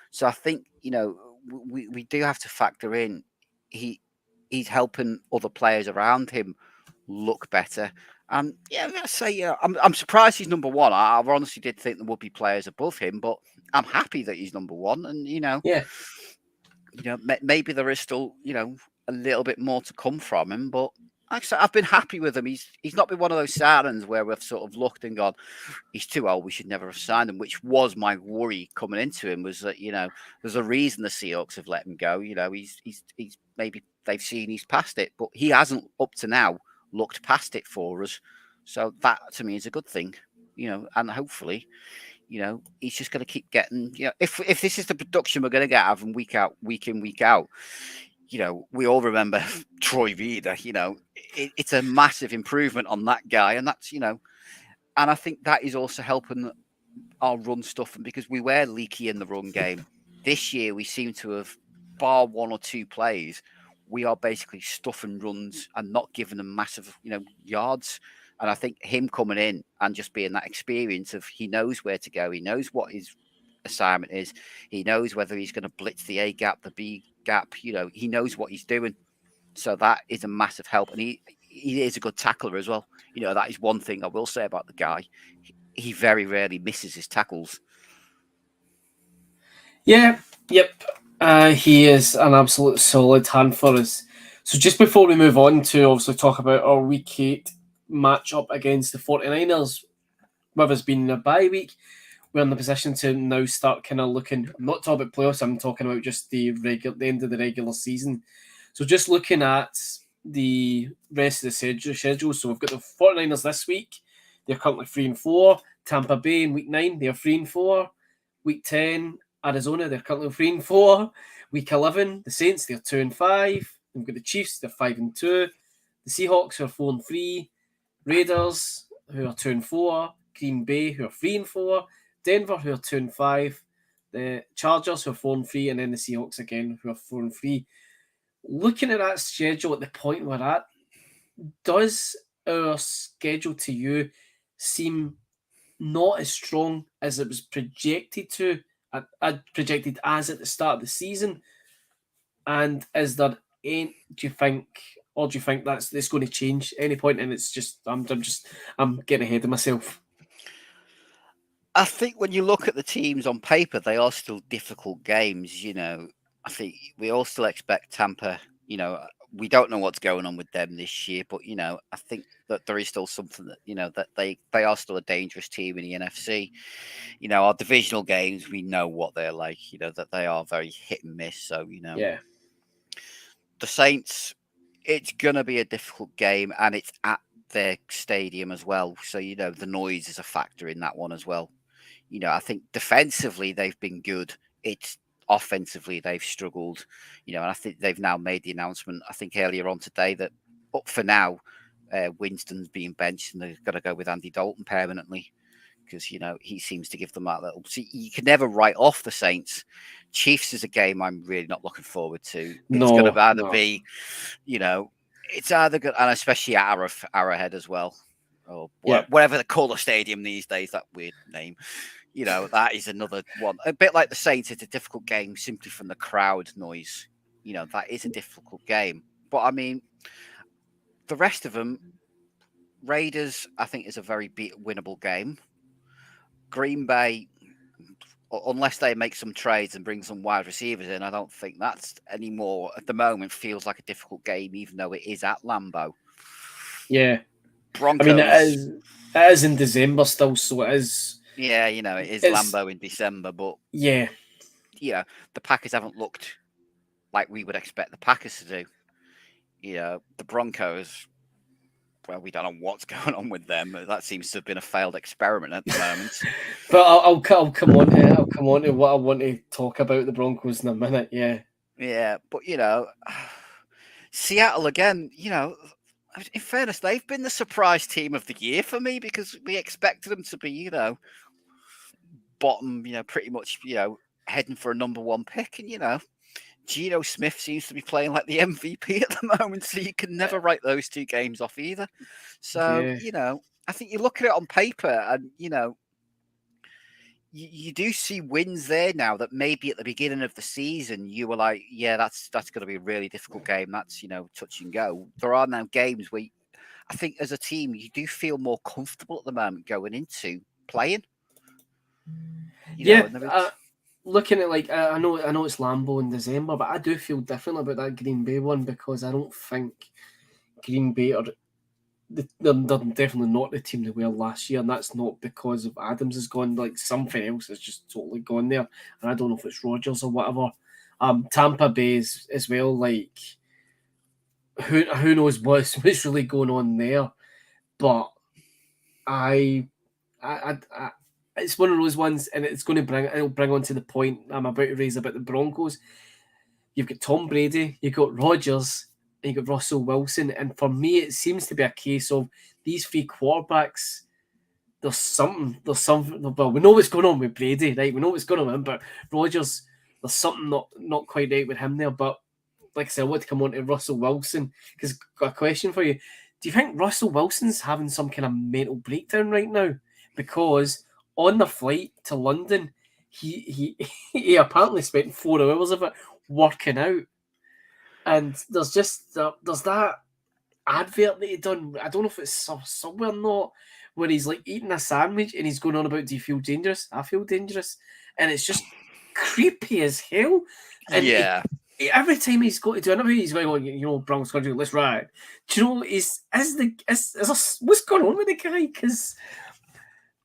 So I think, we do have to factor in he's helping other players around him look better. And let's say, I'm surprised he's number 1. I honestly did think there would be players above him, but I'm happy that he's number 1. And maybe there is still a little bit more to come from him, but actually, I've been happy with him. He's not been one of those signings where we've sort of looked and gone, he's too old, we should never have signed him, which was my worry coming into him, was that, there's a reason the Seahawks have let him go. He's maybe they've seen he's past it, but he hasn't up to now looked past it for us. So that to me is a good thing, and hopefully, he's just going to keep getting, if this is the production we're going to get out of him week in, week out, we all remember Troy Vida, it's a massive improvement on that guy. And that's, and I think that is also helping our run stuff. And because we were leaky in the run game this year, we seem to have, bar 1 or 2 plays, we are basically stuffing runs and not giving them massive, yards. And I think him coming in and just being that experience of, he knows where to go. He knows what his assignment is. He knows whether he's going to blitz the A gap, the B gap, he knows what he's doing. So that is a massive help. And he is a good tackler as well. That is one thing I will say about the guy. He very rarely misses his tackles. Yeah, yep. He is an absolute solid hand for us. So just before we move on to obviously talk about our Week 8 matchup against the 49ers, with us being in a bye week, we're in the position to now start kind of looking, I'm not talking about playoffs, I'm talking about just the end of the regular season. So just looking at the rest of the schedule, so we've got the 49ers this week. They're currently 3-4. Tampa Bay in week 9, they're 3-4. Week 10, Arizona, they're currently 3-4. Week 11, the Saints, they're 2-5. We've got the Chiefs, they're 5-2. The Seahawks are 4-3. Raiders, who are 2-4. Green Bay, who are 3-4. Denver, who are 2-5. The Chargers, who are 4-3, and then the Seahawks again, who are 4-3. Looking at that schedule at the point we're at, does our schedule to you seem not as strong as it was projected to, projected as at the start of the season? And is there any, do you think that's going to change at any point? And it's just I'm getting ahead of myself. I think when you look at the teams on paper, they are still difficult games. I think we all still expect Tampa. We don't know what's going on with them this year, but I think that there is still something that that they are still a dangerous team in the NFC. Our divisional games, we know what they're like. That they are very hit and miss. So yeah, the Saints, it's gonna be a difficult game, and it's at their stadium as well. So the noise is a factor in that one as well. I think defensively they've been good. It's offensively they've struggled, and I think they've now made the announcement, I think earlier on today, that up for now, Winston's being benched and they're going to go with Andy Dalton permanently because, he seems to give them that little... See, you can never write off the Saints. Chiefs is a game I'm really not looking forward to. It's going to either be, it's either good, and especially Arrowhead as well, or whatever they call the stadium these days, that weird name. That is another one. A bit like the Saints, it's a difficult game simply from the crowd noise. That is a difficult game. But, I mean, the rest of them, Raiders, I think, is a very winnable game. Green Bay, unless they make some trades and bring some wide receivers in, I don't think that's anymore, at the moment, feels like a difficult game, even though it is at Lambeau. Yeah. Broncos. I mean, it is in December still, so it is... Yeah, it is Lambeau in December, but yeah, the Packers haven't looked like we would expect the Packers to do. The Broncos, well, we don't know what's going on with them. That seems to have been a failed experiment at the moment. But I'll come on to what I want to talk about the Broncos in a minute. Yeah, but Seattle again. In fairness, they've been the surprise team of the year for me because we expected them to be, bottom, pretty much, heading for a number one pick. And, Geno Smith seems to be playing like the MVP at the moment, so you can never write those two games off either. So, I think you look at it on paper and, you do see wins there now that maybe at the beginning of the season you were like, yeah, that's going to be a really difficult game. That's, touch and go. There are now games where I think as a team you do feel more comfortable at the moment going into playing. Looking at I know it's Lambeau in December, but I do feel different about that Green Bay one because I don't think Green Bay are... They're definitely not the team they were last year, and that's not because of Adams has gone. Like something else has just totally gone there, and I don't know if it's Rodgers or whatever. Tampa Bay is as well. Like who knows what's really going on there, but it's one of those ones, and it'll bring on to the point I'm about to raise about the Broncos. You've got Tom Brady, you've got Rodgers, and you got Russell Wilson, and for me, it seems to be a case of these three quarterbacks. There's something. Well, we know what's going on with Brady, right? We know what's going on with him, but Rodgers, there's something not quite right with him there. But like I said, I want to come on to Russell Wilson because I've got a question for you. Do you think Russell Wilson's having some kind of mental breakdown right now? Because on the flight to London, he apparently spent 4 hours of it working out. And there's that advert that he done. I don't know if it's somewhere or not, where he's like eating a sandwich and he's going on about, "Do you feel dangerous? I feel dangerous," and it's just creepy as hell. And every time he's got to do interview, he's going, Bronx country, let's ride. Do you know what's going on with the guy? Because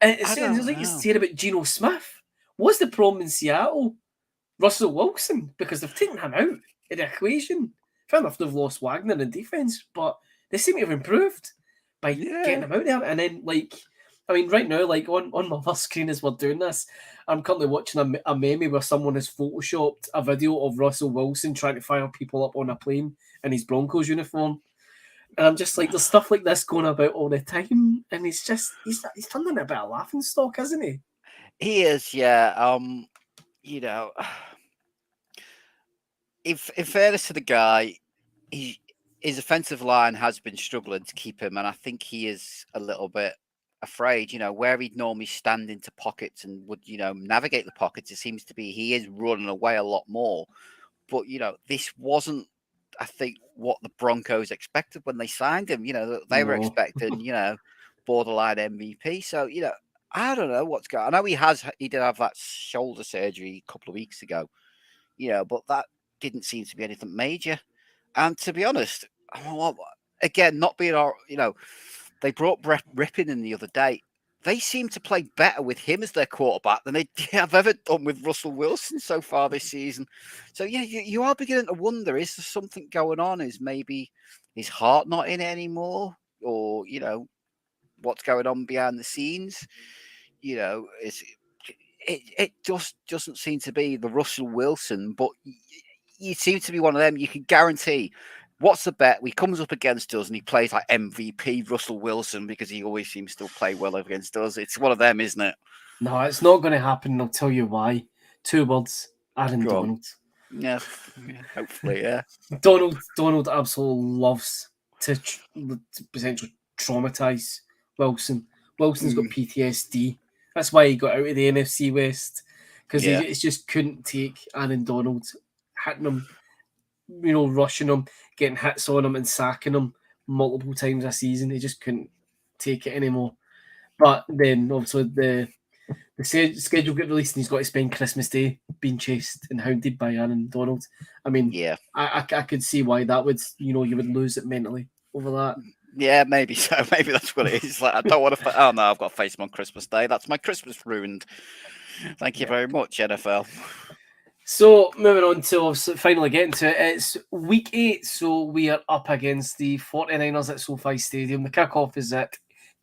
it's like he's saying about Geno Smith. What's the problem in Seattle? Russell Wilson, because they've taken him out of the equation. fair enough, they've lost Wagner in defence, but they seem to have improved by getting him out there. And then, right now, on my other screen as we're doing this, I'm currently watching a meme where someone has photoshopped a video of Russell Wilson trying to fire people up on a plane in his Broncos uniform. And I'm just like, there's stuff like this going about all the time, and he's turned into a bit of a laughing stock, isn't he? He is, yeah. In fairness to the guy, his offensive line has been struggling to keep him, and I think he is a little bit afraid. Where he'd normally stand into pockets and would, navigate the pockets, it seems to be he is running away a lot more. But this wasn't, I think, what the Broncos expected when they signed him. They were expecting, borderline MVP. So, I don't know what's going on. I know he did have that shoulder surgery a couple of weeks ago, but that didn't seem to be anything major. And to be honest, again, not being they brought Brett Rippin in the other day. They seem to play better with him as their quarterback than they have ever done with Russell Wilson so far this season. So, yeah, you are beginning to wonder, is there something going on? Is maybe his heart not in it anymore? Or, what's going on behind the scenes? It just doesn't seem to be the Russell Wilson, but you seem to be one of them. You can guarantee, what's the bet? He comes up against us and he plays like MVP Russell Wilson because he always seems to play well against us. It's one of them, isn't it? No, it's not going to happen, and I'll tell you why. 2 words, Aaron Donald. Yeah, hopefully, yeah. Donald absolutely loves to potentially traumatize Wilson. Wilson's got PTSD. That's why he got out of the NFC West, because he just couldn't take Aaron Donald hitting him, rushing him, getting hits on him and sacking him multiple times a season. He just couldn't take it anymore. But then obviously the schedule got released and he's got to spend Christmas Day being chased and hounded by Aaron Donald. I mean, I could see why that would, you would lose it mentally over that. Yeah, maybe so. Maybe that's what it is. Like, I don't want to. Oh no, I've got to face him on Christmas Day. That's my Christmas ruined. Thank you very much, NFL. So moving on to finally getting to it, it's week 8. So we are up against the 49ers at SoFi Stadium. The kickoff is at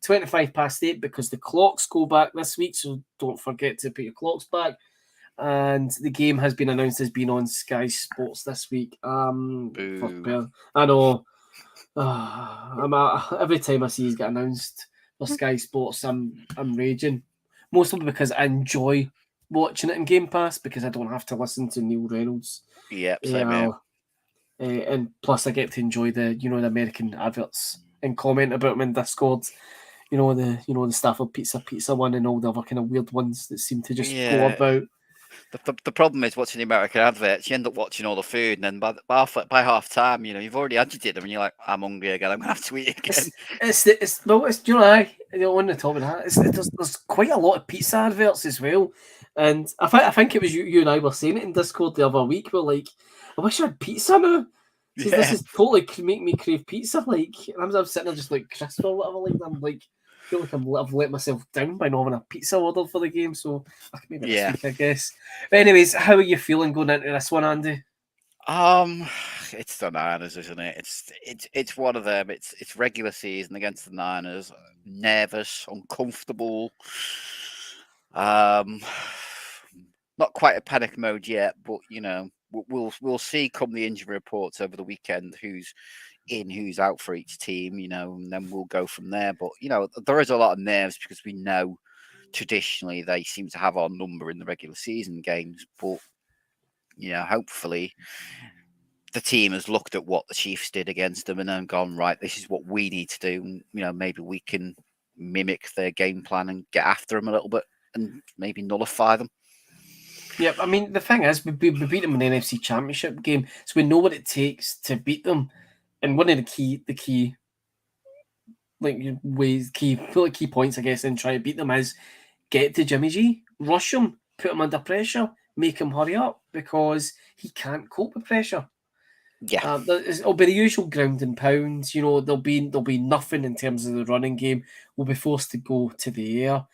8:25 because the clocks go back this week. So don't forget to put your clocks back. And the game has been announced as being on Sky Sports this week. I know. Every time I see he's get announced for Sky Sports, I'm raging. Mostly because I enjoy watching it in Game Pass because I don't have to listen to Neil Reynolds. Yeah, same here. And plus I get to enjoy the the American adverts and comment about them in Discord. The Stafford pizza one and all the other kind of weird ones that seem to just go about. The problem is watching the American adverts, you end up watching all the food, and then by half time, you've already agitated them, and you're like, I'm hungry again. I'm gonna have to eat again. I want to talk about that. There's quite a lot of pizza adverts as well, and I think it was you and I were saying it in Discord the other week. We're like, I wish I had pizza now. This is totally making me crave pizza. Like, I'm sitting there just like crisp or whatever. Like, I'm like, I feel like I've let myself down by not having a pizza order for the game, so I can maybe this week, I guess. But anyways, how are you feeling going into this one, Andy? It's the Niners, isn't it? It's one of them. It's regular season against the Niners. Nervous, uncomfortable. Not quite a panic mode yet, but we'll see come the injury reports over the weekend who's in, who's out for each team, and then we'll go from there. But there is a lot of nerves because we know traditionally they seem to have our number in the regular season games. But hopefully the team has looked at what the Chiefs did against them and then gone, right, this is what we need to do. Maybe we can mimic their game plan and get after them a little bit and maybe nullify them. Yeah, I mean, the thing is, we beat them in the NFC Championship game, so we know what it takes to beat them. And one of the key points, I guess, in trying to beat them is get to Jimmy G, rush him, put him under pressure, make him hurry up because he can't cope with pressure. Yeah, it'll be the usual ground and pounds. There'll be nothing in terms of the running game. We'll be forced to go to the air.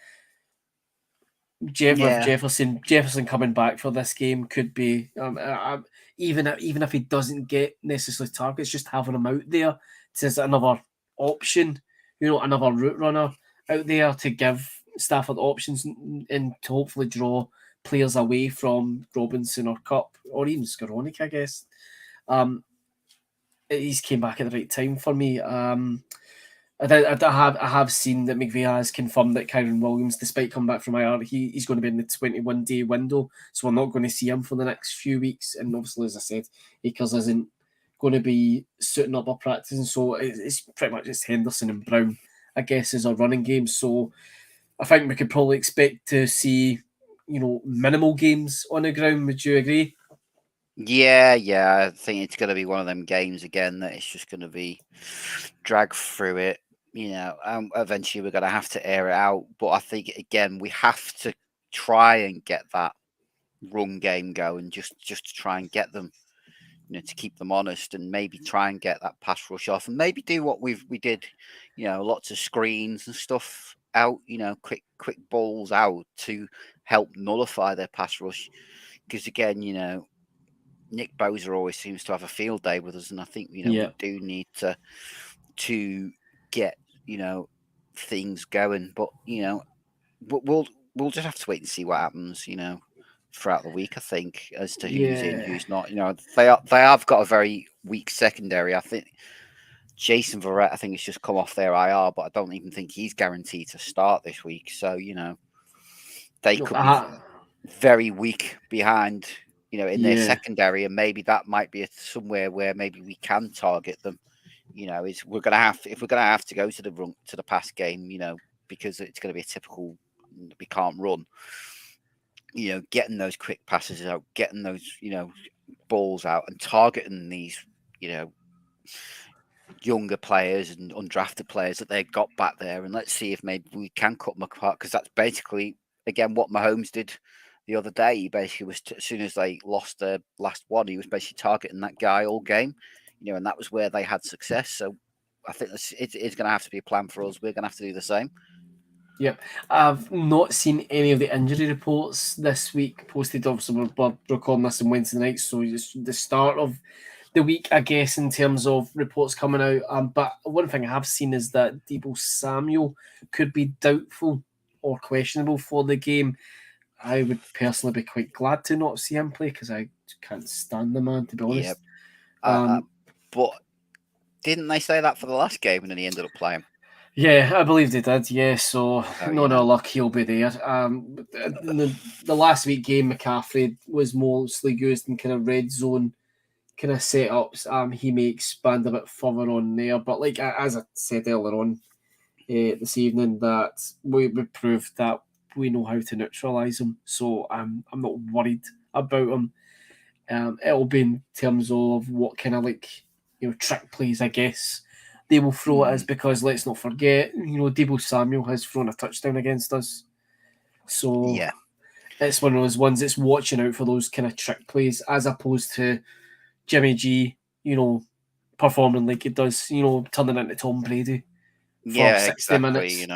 Jefferson coming back for this game could be even if he doesn't get necessarily targets, just having him out there as another option, another route runner out there to give Stafford options and to hopefully draw players away from Robinson or Cup or even Skowronek, I guess. He's came back at the right time for me. I have seen that McVeigh has confirmed that Kyron Williams, despite coming back from IR, he's going to be in the 21-day window, so we're not going to see him for the next few weeks. And obviously, as I said, Akers isn't going to be suiting up or practicing, so it's pretty much just Henderson and Brown, I guess, is our running game. So I think we could probably expect to see, minimal games on the ground. Would you agree? Yeah. I think it's going to be one of them games again that it's just going to be dragged through it. Eventually we're going to have to air it out. But I think, again, we have to try and get that run game going just to try and get them, to keep them honest and maybe try and get that pass rush off and maybe do what we did, lots of screens and stuff out, quick balls out to help nullify their pass rush. Because, again, Nick Bosa always seems to have a field day with us. And I think, we do need to get, things going. But, we'll just have to wait and see what happens, throughout the week, I think, as to who's in, who's not. They have got a very weak secondary. I think Jason Verrett, I think, has just come off their IR, but I don't even think he's guaranteed to start this week. So, they could be very weak behind, in their secondary, and maybe that might be somewhere where maybe we can target them. If we're gonna have to go to the pass game, because it's going to be a typical we can't run. Getting those quick passes out, getting those, balls out and targeting these, younger players and undrafted players that they've got back there. And let's see if maybe we can cut them apart, because that's basically, again, what Mahomes did the other day. He basically was, as soon as they lost the last one, he was basically targeting that guy all game, and that was where they had success. So I think it's going to have to be a plan for us. We're going to have to do the same. Yep. I've not seen any of the injury reports this week posted. Obviously, we're recording this on Wednesday night, so it's the start of the week, I guess, in terms of reports coming out. But one thing I have seen is that Deebo Samuel could be doubtful or questionable for the game. I would personally be quite glad to not see him play, because I can't stand the man, to be honest. But didn't they say that for the last game and then he ended up playing? Yeah, I believe they did. Yeah, so no luck, he'll be there. The last week game, McCaffrey was mostly used in kind of red zone kind of setups. He may expand a bit further on there, but like as I said earlier on this evening, that we proved that we know how to neutralise him. So I'm not worried about him. It'll be in terms of what kind of trick plays, I guess, they will throw at us, because let's not forget, Deebo Samuel has thrown a touchdown against us. So it's one of those ones that's watching out for those kind of trick plays, as opposed to Jimmy G, performing like it does, turning into Tom Brady for 60 minutes.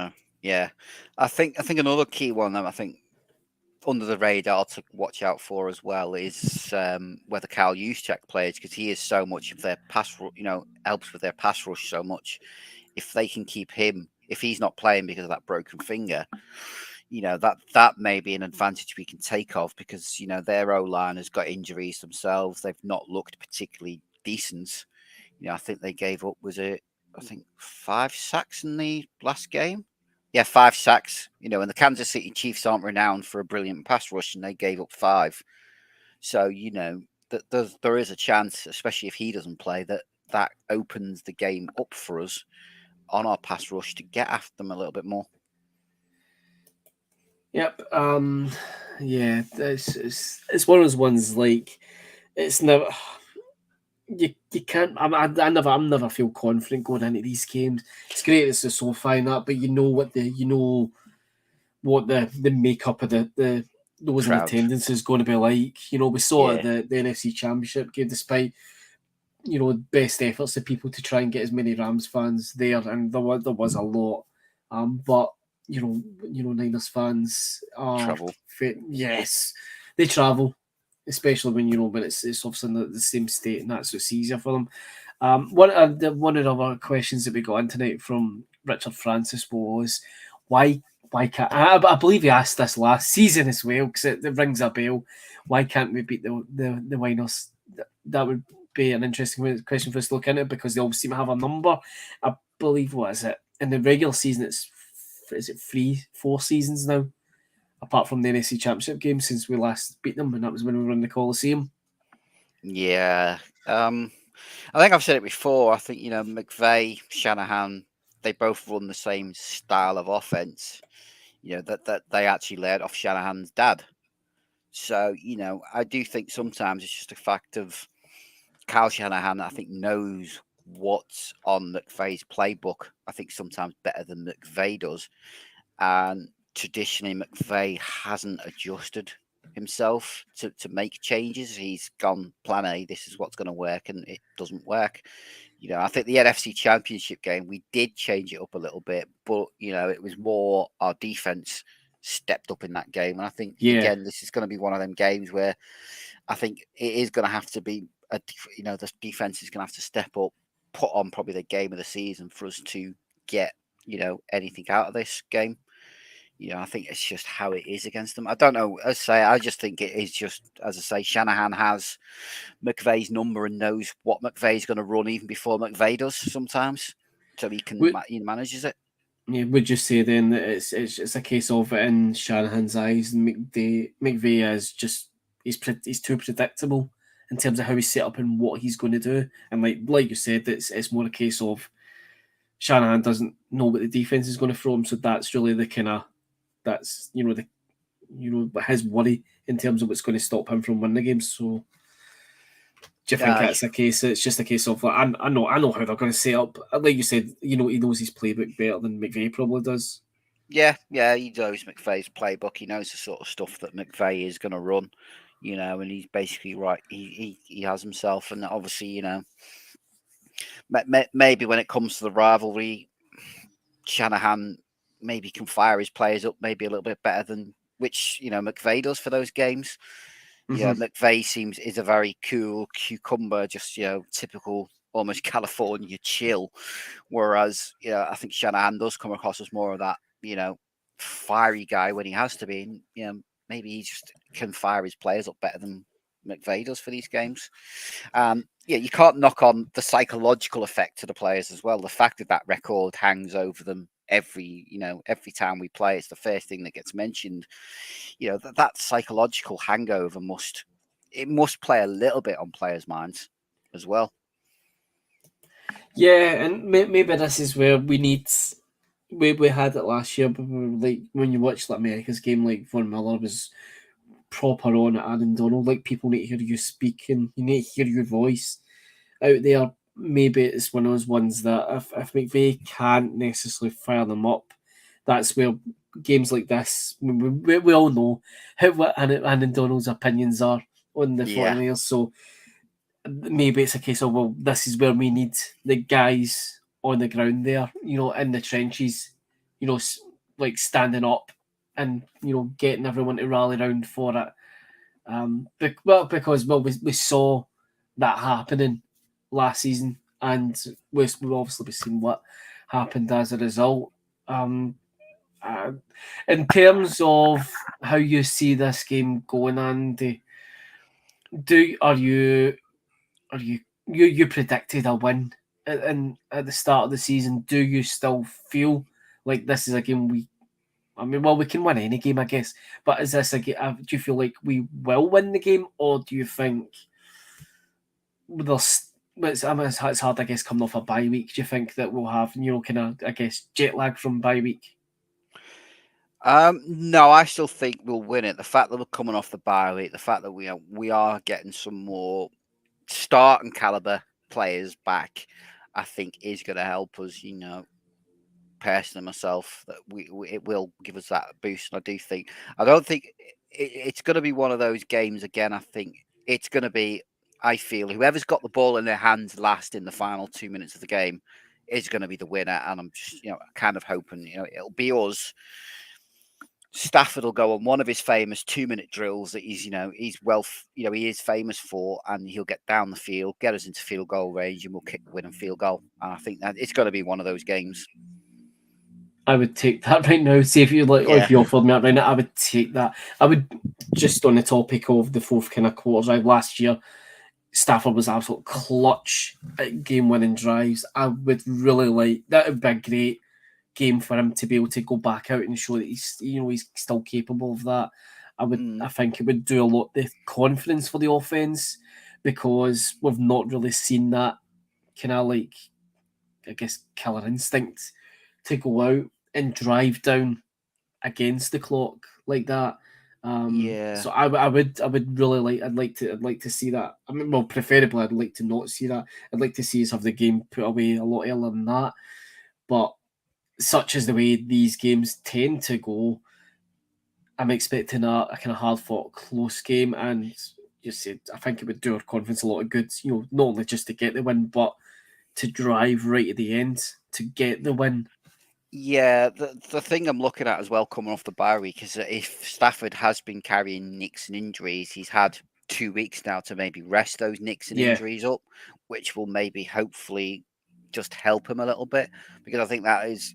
I think another key one that I think under the radar to watch out for as well is whether Kyle Juszczyk plays, because he is so much of their pass, helps with their pass rush so much. If they can keep him, if he's not playing because of that broken finger, that may be an advantage we can take off, because their O-line has got injuries themselves. They've not looked particularly decent. I think they gave up, 5 sacks in the last game. Yeah, 5 sacks. And the Kansas City Chiefs aren't renowned for a brilliant pass rush, and they gave up 5. So, that there is a chance, especially if he doesn't play, that opens the game up for us on our pass rush to get after them a little bit more. Yep. Yeah, it's one of those ones, like, it's never... You can't. I never feel confident going into these games. It's great it's the SoFi and that, but what the makeup of the those in attendance is going to be like. We saw at the NFC Championship game, despite best efforts of people to try and get as many Rams fans there, and there was a lot. But Niners fans are travel. Yes, they travel. especially when it's obviously in the same state, and that's what's easier for them. One of the other questions that we got in tonight from Richard Francis was why can't I believe he asked this last season as well, because it rings a bell. Why can't we beat the Winers? That would be an interesting question for us to look into, because they all seem to have a number. I believe, what is it, in the regular season? Is it 4 seasons now, apart from the NSC Championship game, since we last beat them, and that was when we were in the Coliseum. Yeah. I think I've said it before. I think, McVeigh, Shanahan, they both run the same style of offense. That they actually learned off Shanahan's dad. So, I do think sometimes it's just a fact of Kyle Shanahan, I think, knows what's on McVeigh's playbook. I think sometimes better than McVeigh does. And traditionally, McVeigh hasn't adjusted himself to make changes. He's gone plan A, this is what's going to work, and it doesn't work. I think the NFC Championship game, we did change it up a little bit, but, it was more our defense stepped up in that game. And I think, again, this is going to be one of them games where I think it is going to have to be, the defense is going to have to step up, put on probably the game of the season for us to get, anything out of this game. I think it's just how it is against them. I don't know. I just think it is just, as I say, Shanahan has McVeigh's number and knows what McVeigh's going to run even before McVeigh does sometimes, so he manages it. Yeah, would you say then that it's a case of, in Shanahan's eyes, McVeigh is just he's too predictable in terms of how he's set up and what he's going to do, and like you said, it's more a case of Shanahan doesn't know what the defense is going to throw him, so that's really the kind of his worry in terms of what's going to stop him from winning the game. So, do you think that's a case? It's just a case of, like, I know how they're going to set up. Like you said, he knows his playbook better than McVeigh probably does. Yeah, he knows McVeigh's playbook. He knows the sort of stuff that McVeigh is going to run, and he's basically right. He has himself, and obviously, maybe when it comes to the rivalry, Shanahan maybe can fire his players up maybe a little bit better than which McVeigh does for those games. Mm-hmm. Yeah, McVeigh is a very cool cucumber, just typical almost California chill, whereas I think Shanahan does come across as more of that fiery guy when he has to be. And, maybe he just can fire his players up better than McVeigh does for these games. You can't knock on the psychological effect to the players as well. The fact that record hangs over them every time we play, it's the first thing that gets mentioned. That psychological hangover must play a little bit on players' minds as well. Yeah, and maybe this is where we need. We had it last year, but like when you watch America's game, like Von Miller was proper on at Aaron Donald. Like, people need to hear you speak, and you need to hear your voice out there. Maybe it's one of those ones that if McVeigh can't necessarily fire them up, that's where games like this, we all know what Aaron Donald's opinions are on the 49ers. So maybe it's a case of, well, this is where we need the guys on the ground there, in the trenches, like standing up and, getting everyone to rally around for it. Because we saw that happening last season, and we've obviously seen what happened as a result. In terms of how you see this game going, Andy, you predicted a win at the start of the season. Do you still feel like this is a game we can win any game, I guess, but is this a game? Do you feel like we will win the game, or do you think it's hard, I guess, coming off a bye week? Do you think that we'll have, kind of, I guess, jet lag from bye week? No, I still think we'll win it. The fact that we're coming off the bye week, the fact that we are getting some more starting caliber players back, I think is going to help us. Personally, myself, that it will give us that boost. And I don't think it's going to be one of those games again. I think it's going to be, I feel, whoever's got the ball in their hands last in the final 2 minutes of the game is going to be the winner. And I'm just, kind of hoping, it'll be us Stafford will go on one of his famous 2-minute drills that he's he is famous for, and he'll get down the field, get us into field goal range, and we'll kick the winning field goal. And I think that it's going to be one of those games. I would take that right now. See if you like, or if you offered me that right now, I would take that. I would, just on the topic of the fourth kind of quarters, right? Last year, Stafford was absolute clutch at game-winning drives. I would really like that. Would be a great game for him to be able to go back out and show that he's still capable of that. I think it would do a lot the confidence for the offense, because we've not really seen that kind of like, I guess, killer instinct to go out and drive down against the clock like that. So I would really like. I'd like to see that. I mean, well, preferably I'd like to not see that. I'd like to see us have the game put away a lot earlier than that. But such as the way these games tend to go, I'm expecting a kind of hard-fought, close game, and I think it would do our conference a lot of good. Not only just to get the win, but to drive right at the end to get the win. Yeah, the thing I'm looking at as well coming off the bye week is that if Stafford has been carrying nicks and injuries, he's had 2 weeks now to maybe rest those nicks and injuries up, which will maybe hopefully just help him a little bit, because I think that is,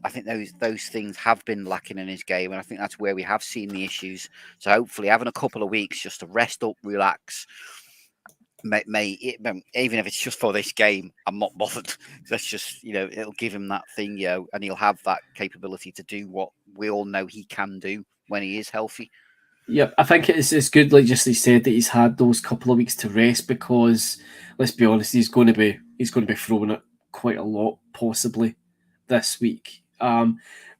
I think those things have been lacking in his game, and I think that's where we have seen the issues. So hopefully having a couple of weeks just to rest up, relax, even if it's just for this game, I'm not bothered. That's just, it'll give him that thing, and he'll have that capability to do what we all know he can do when he is healthy. Yep, I think it's good, like just he said, that he's had those couple of weeks to rest, because let's be honest, he's going to be throwing it quite a lot possibly this week.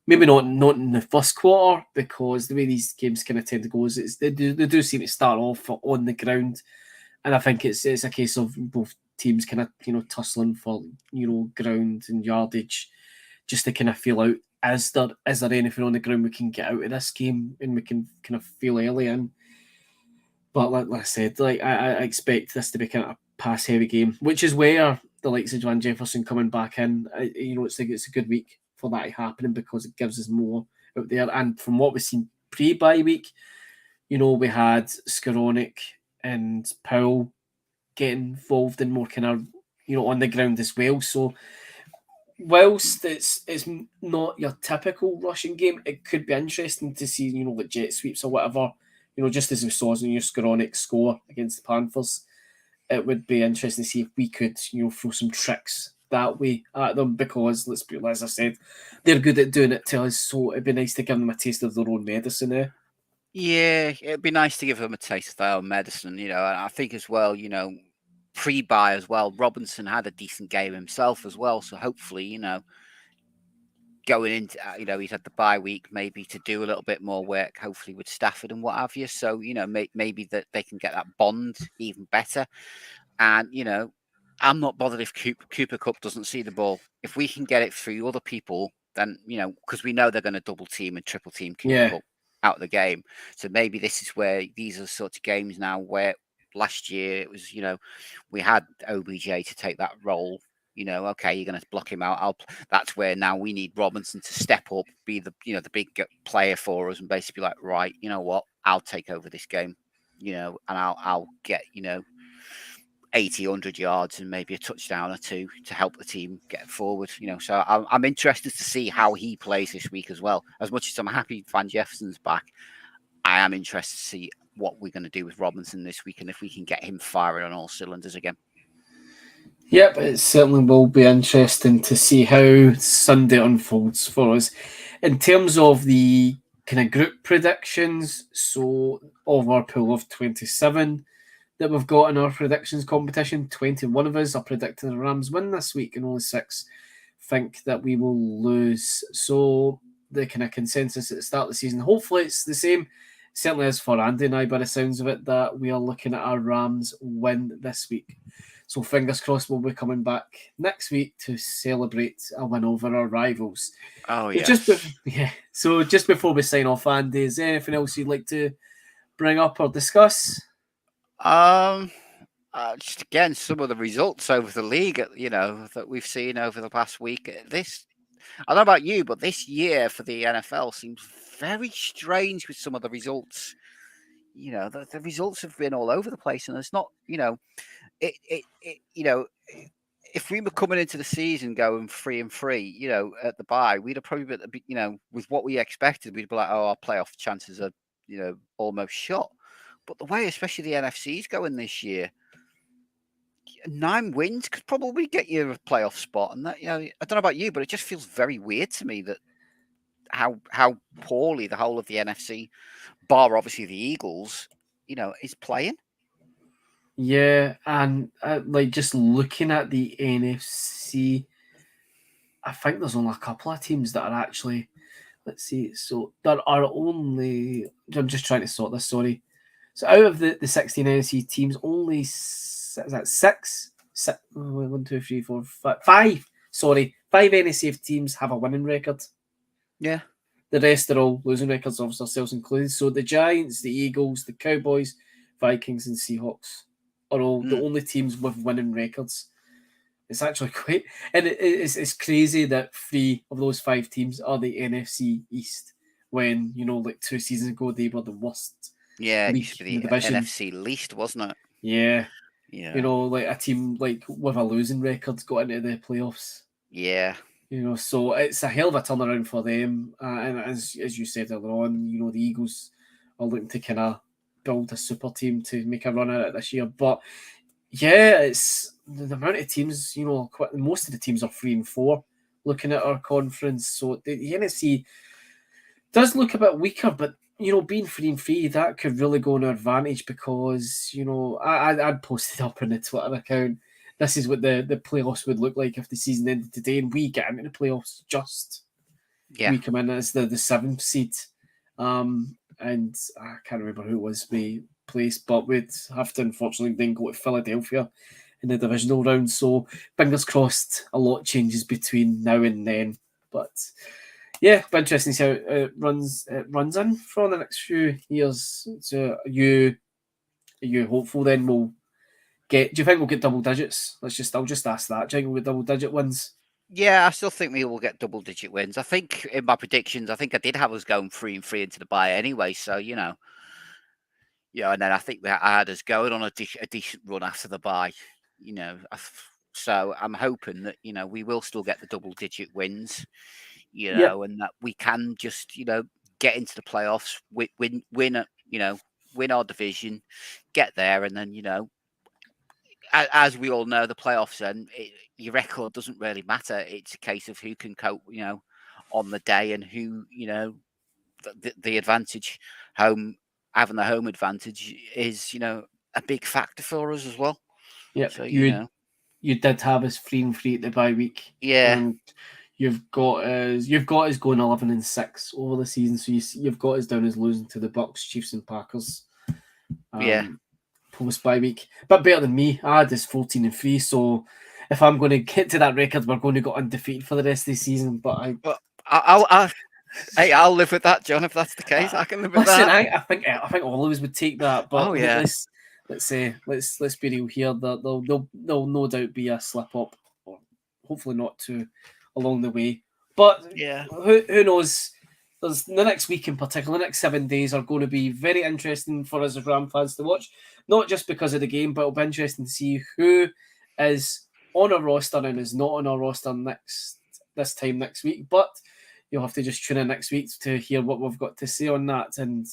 Maybe not in the first quarter, because the way these games kind of tend to go is they do seem to start off on the ground, and I think it's a case of both teams kind of tussling for ground and yardage, just to kind of feel out, is there anything on the ground we can get out of this game and we can kind of feel early in. But like I said, I expect this to be kind of a pass heavy game, which is where the likes of Van Jefferson coming back in, it's a good week for that happening, because it gives us more out there. And from what we've seen pre-bye week, we had Skoranek and Powell getting involved in more kind of on the ground as well. So whilst it's not your typical rushing game, it could be interesting to see like jet sweeps or whatever. Just as we saw in your Skoranek score against the Panthers, it would be interesting to see if we could throw some tricks that way at them, because as I said, they're good at doing it to us. So it'd be nice to give them a taste of their own medicine. Yeah, it'd be nice to give them a taste of their own medicine, and I think as well, pre-buy as well, Robinson had a decent game himself as well, so hopefully, going into, he's had the bye week maybe to do a little bit more work, hopefully with Stafford and what have you, so, maybe that they can get that bond even better. And, I'm not bothered if Cooper Kupp doesn't see the ball. If we can get it through other people, then, because we know they're going to double team and triple team Cooper Kupp out of the game. So maybe this is where these are the sorts of games now where last year it was, we had OBJ to take that role. Okay, you're going to block him out. That's where now we need Robinson to step up, be the the big player for us, and basically be like, right, you know what, I'll take over this game, and I'll get 80, 100 yards and maybe a touchdown or two to help the team get forward. So I'm interested to see how he plays this week as well. As much as I'm happy Van Jefferson's back, I am interested to see what we're going to do with Robinson this week and if we can get him firing on all cylinders again. Yep, it certainly will be interesting to see how Sunday unfolds for us. In terms of the kind of group predictions, so of our pool of 27 that we've got in our predictions competition, 21 of us are predicting the Rams win this week, and only 6 think that we will lose. So the kind of consensus at the start of the season, hopefully it's the same. Certainly is for Andy and I, by the sounds of it, that we are looking at our Rams win this week. So fingers crossed we'll be coming back next week to celebrate a win over our rivals. Oh, yeah. So just before we sign off, Andy, is there anything else you'd like to bring up or discuss? Just again, some of the results over the league, that we've seen over the past week. I don't know about you, but this year for the NFL seems very strange with some of the results. The results have been all over the place, and it's not, if we were coming into the season going 3-3, at the bye, we'd have probably been, with what we expected, we'd be like, oh, our playoff chances are, almost shot. But the way, especially the NFC's going this year, 9 wins could probably get you a playoff spot. And that, I don't know about you, but it just feels very weird to me that how poorly the whole of the NFC, bar obviously the Eagles, is playing. Yeah, and just looking at the NFC, I think there's only a couple of teams that are actually. Let's see. So there are only. I'm just trying to sort this. Sorry. So out of the 16 NFC teams, only is that six? 1, 2, 3, 4, 5. Sorry, 5 NFC teams have a winning record. Yeah. The rest are all losing records, obviously ourselves included. So the Giants, the Eagles, the Cowboys, Vikings, and Seahawks are all the only teams with winning records. It's actually quite, and it's crazy that 3 of those 5 teams are the NFC East. When 2 seasons ago they were the worst. Yeah, it used to be the NFC least, wasn't it? Yeah. Yeah. A team with a losing record got into the playoffs. Yeah. So it's a hell of a turnaround for them. And as you said earlier on, the Eagles are looking to kind of build a super team to make a run at it this year. But yeah, it's the amount of teams, most of the teams are 3-4 looking at our conference. So the NFC does look a bit weaker, but being 3-3, that could really go in our advantage because, I'd posted up on the Twitter account, this is what the playoffs would look like if the season ended today and we get into the playoffs we come in as the 7th seed. And I can't remember who it was we placed, but we'd have to unfortunately then go to Philadelphia in the divisional round. So fingers crossed a lot changes between now and then. But yeah, it'll be interesting to see how it runs in for the next few years. So are you hopeful then we'll get? Do you think we'll get double digits? I'll just ask that. Do you think we'll get double digit wins? Yeah, I still think we will get double digit wins. I think in my predictions, I think I did have us going 3-3 into the bye anyway. So and then I think I had us going on a decent run after the bye. So I'm hoping that we will still get the double digit wins. And that we can just, get into the playoffs, win our division, get there, and then, as we all know, the playoffs, and your record doesn't really matter. It's a case of who can cope, on the day, and who, the advantage having the home advantage is, a big factor for us as well. Yeah, so you did have us 3-3 at the bye week. Yeah. And you've got us going 11-6 over the season, so you've got us down as losing to the Bucks, Chiefs, and Packers. Post bye week, but better than me. I had us 14-3. So if I'm going to get to that record, we're going to go undefeated for the rest of the season. But I'll live with that, John. If that's the case, I can live with that. I think all of us would take that. But let's be real here. There'll no doubt be a slip up, or hopefully not too along the way. But who knows? There's the next week in particular, the next 7 days are going to be very interesting for us as Ram fans to watch. Not just because of the game, but it'll be interesting to see who is on our roster and is not on our roster this time next week. But you'll have to just tune in next week to hear what we've got to say on that. And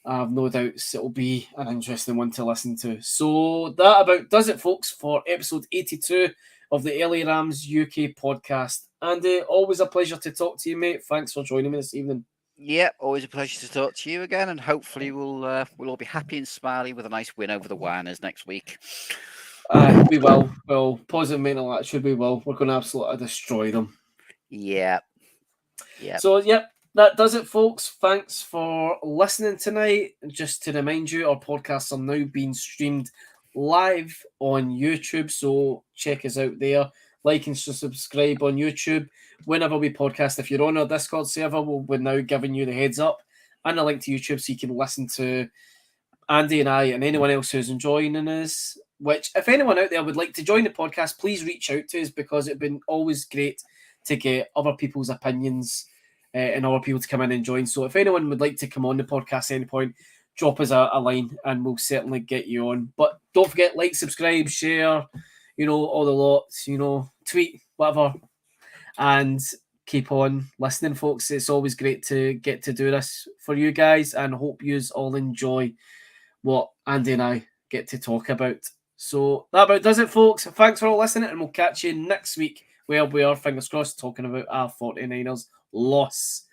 I have no doubts it'll be an interesting one to listen to. So that about does it, folks, for episode 82 of the LA Rams UK podcast. Andy, always a pleasure to talk to you, mate. Thanks for joining me this evening. Yeah, always a pleasure to talk to you again, and hopefully we'll all be happy and smiley with a nice win over the Warners next week. We will. Well, positive mental attitude, we will. We're going to absolutely destroy them. Yeah. So, that does it, folks. Thanks for listening tonight. Just to remind you, our podcasts are now being streamed live on YouTube, so check us out there. Like and subscribe on YouTube. Whenever we podcast, if you're on our Discord server, we're now giving you the heads up and a link to YouTube so you can listen to Andy and I and anyone else who's enjoying us. Which, if anyone out there would like to join the podcast, please reach out to us, because it'd been always great to get other people's opinions and other people to come in and join. So if anyone would like to come on the podcast at any point, drop us a line and we'll certainly get you on. But don't forget, like, subscribe, share, all the lots, tweet, whatever. And keep on listening, folks. It's always great to get to do this for you guys, and hope you all enjoy what Andy and I get to talk about. So that about does it, folks. Thanks for all listening, and we'll catch you next week where we are, fingers crossed, talking about our 49ers loss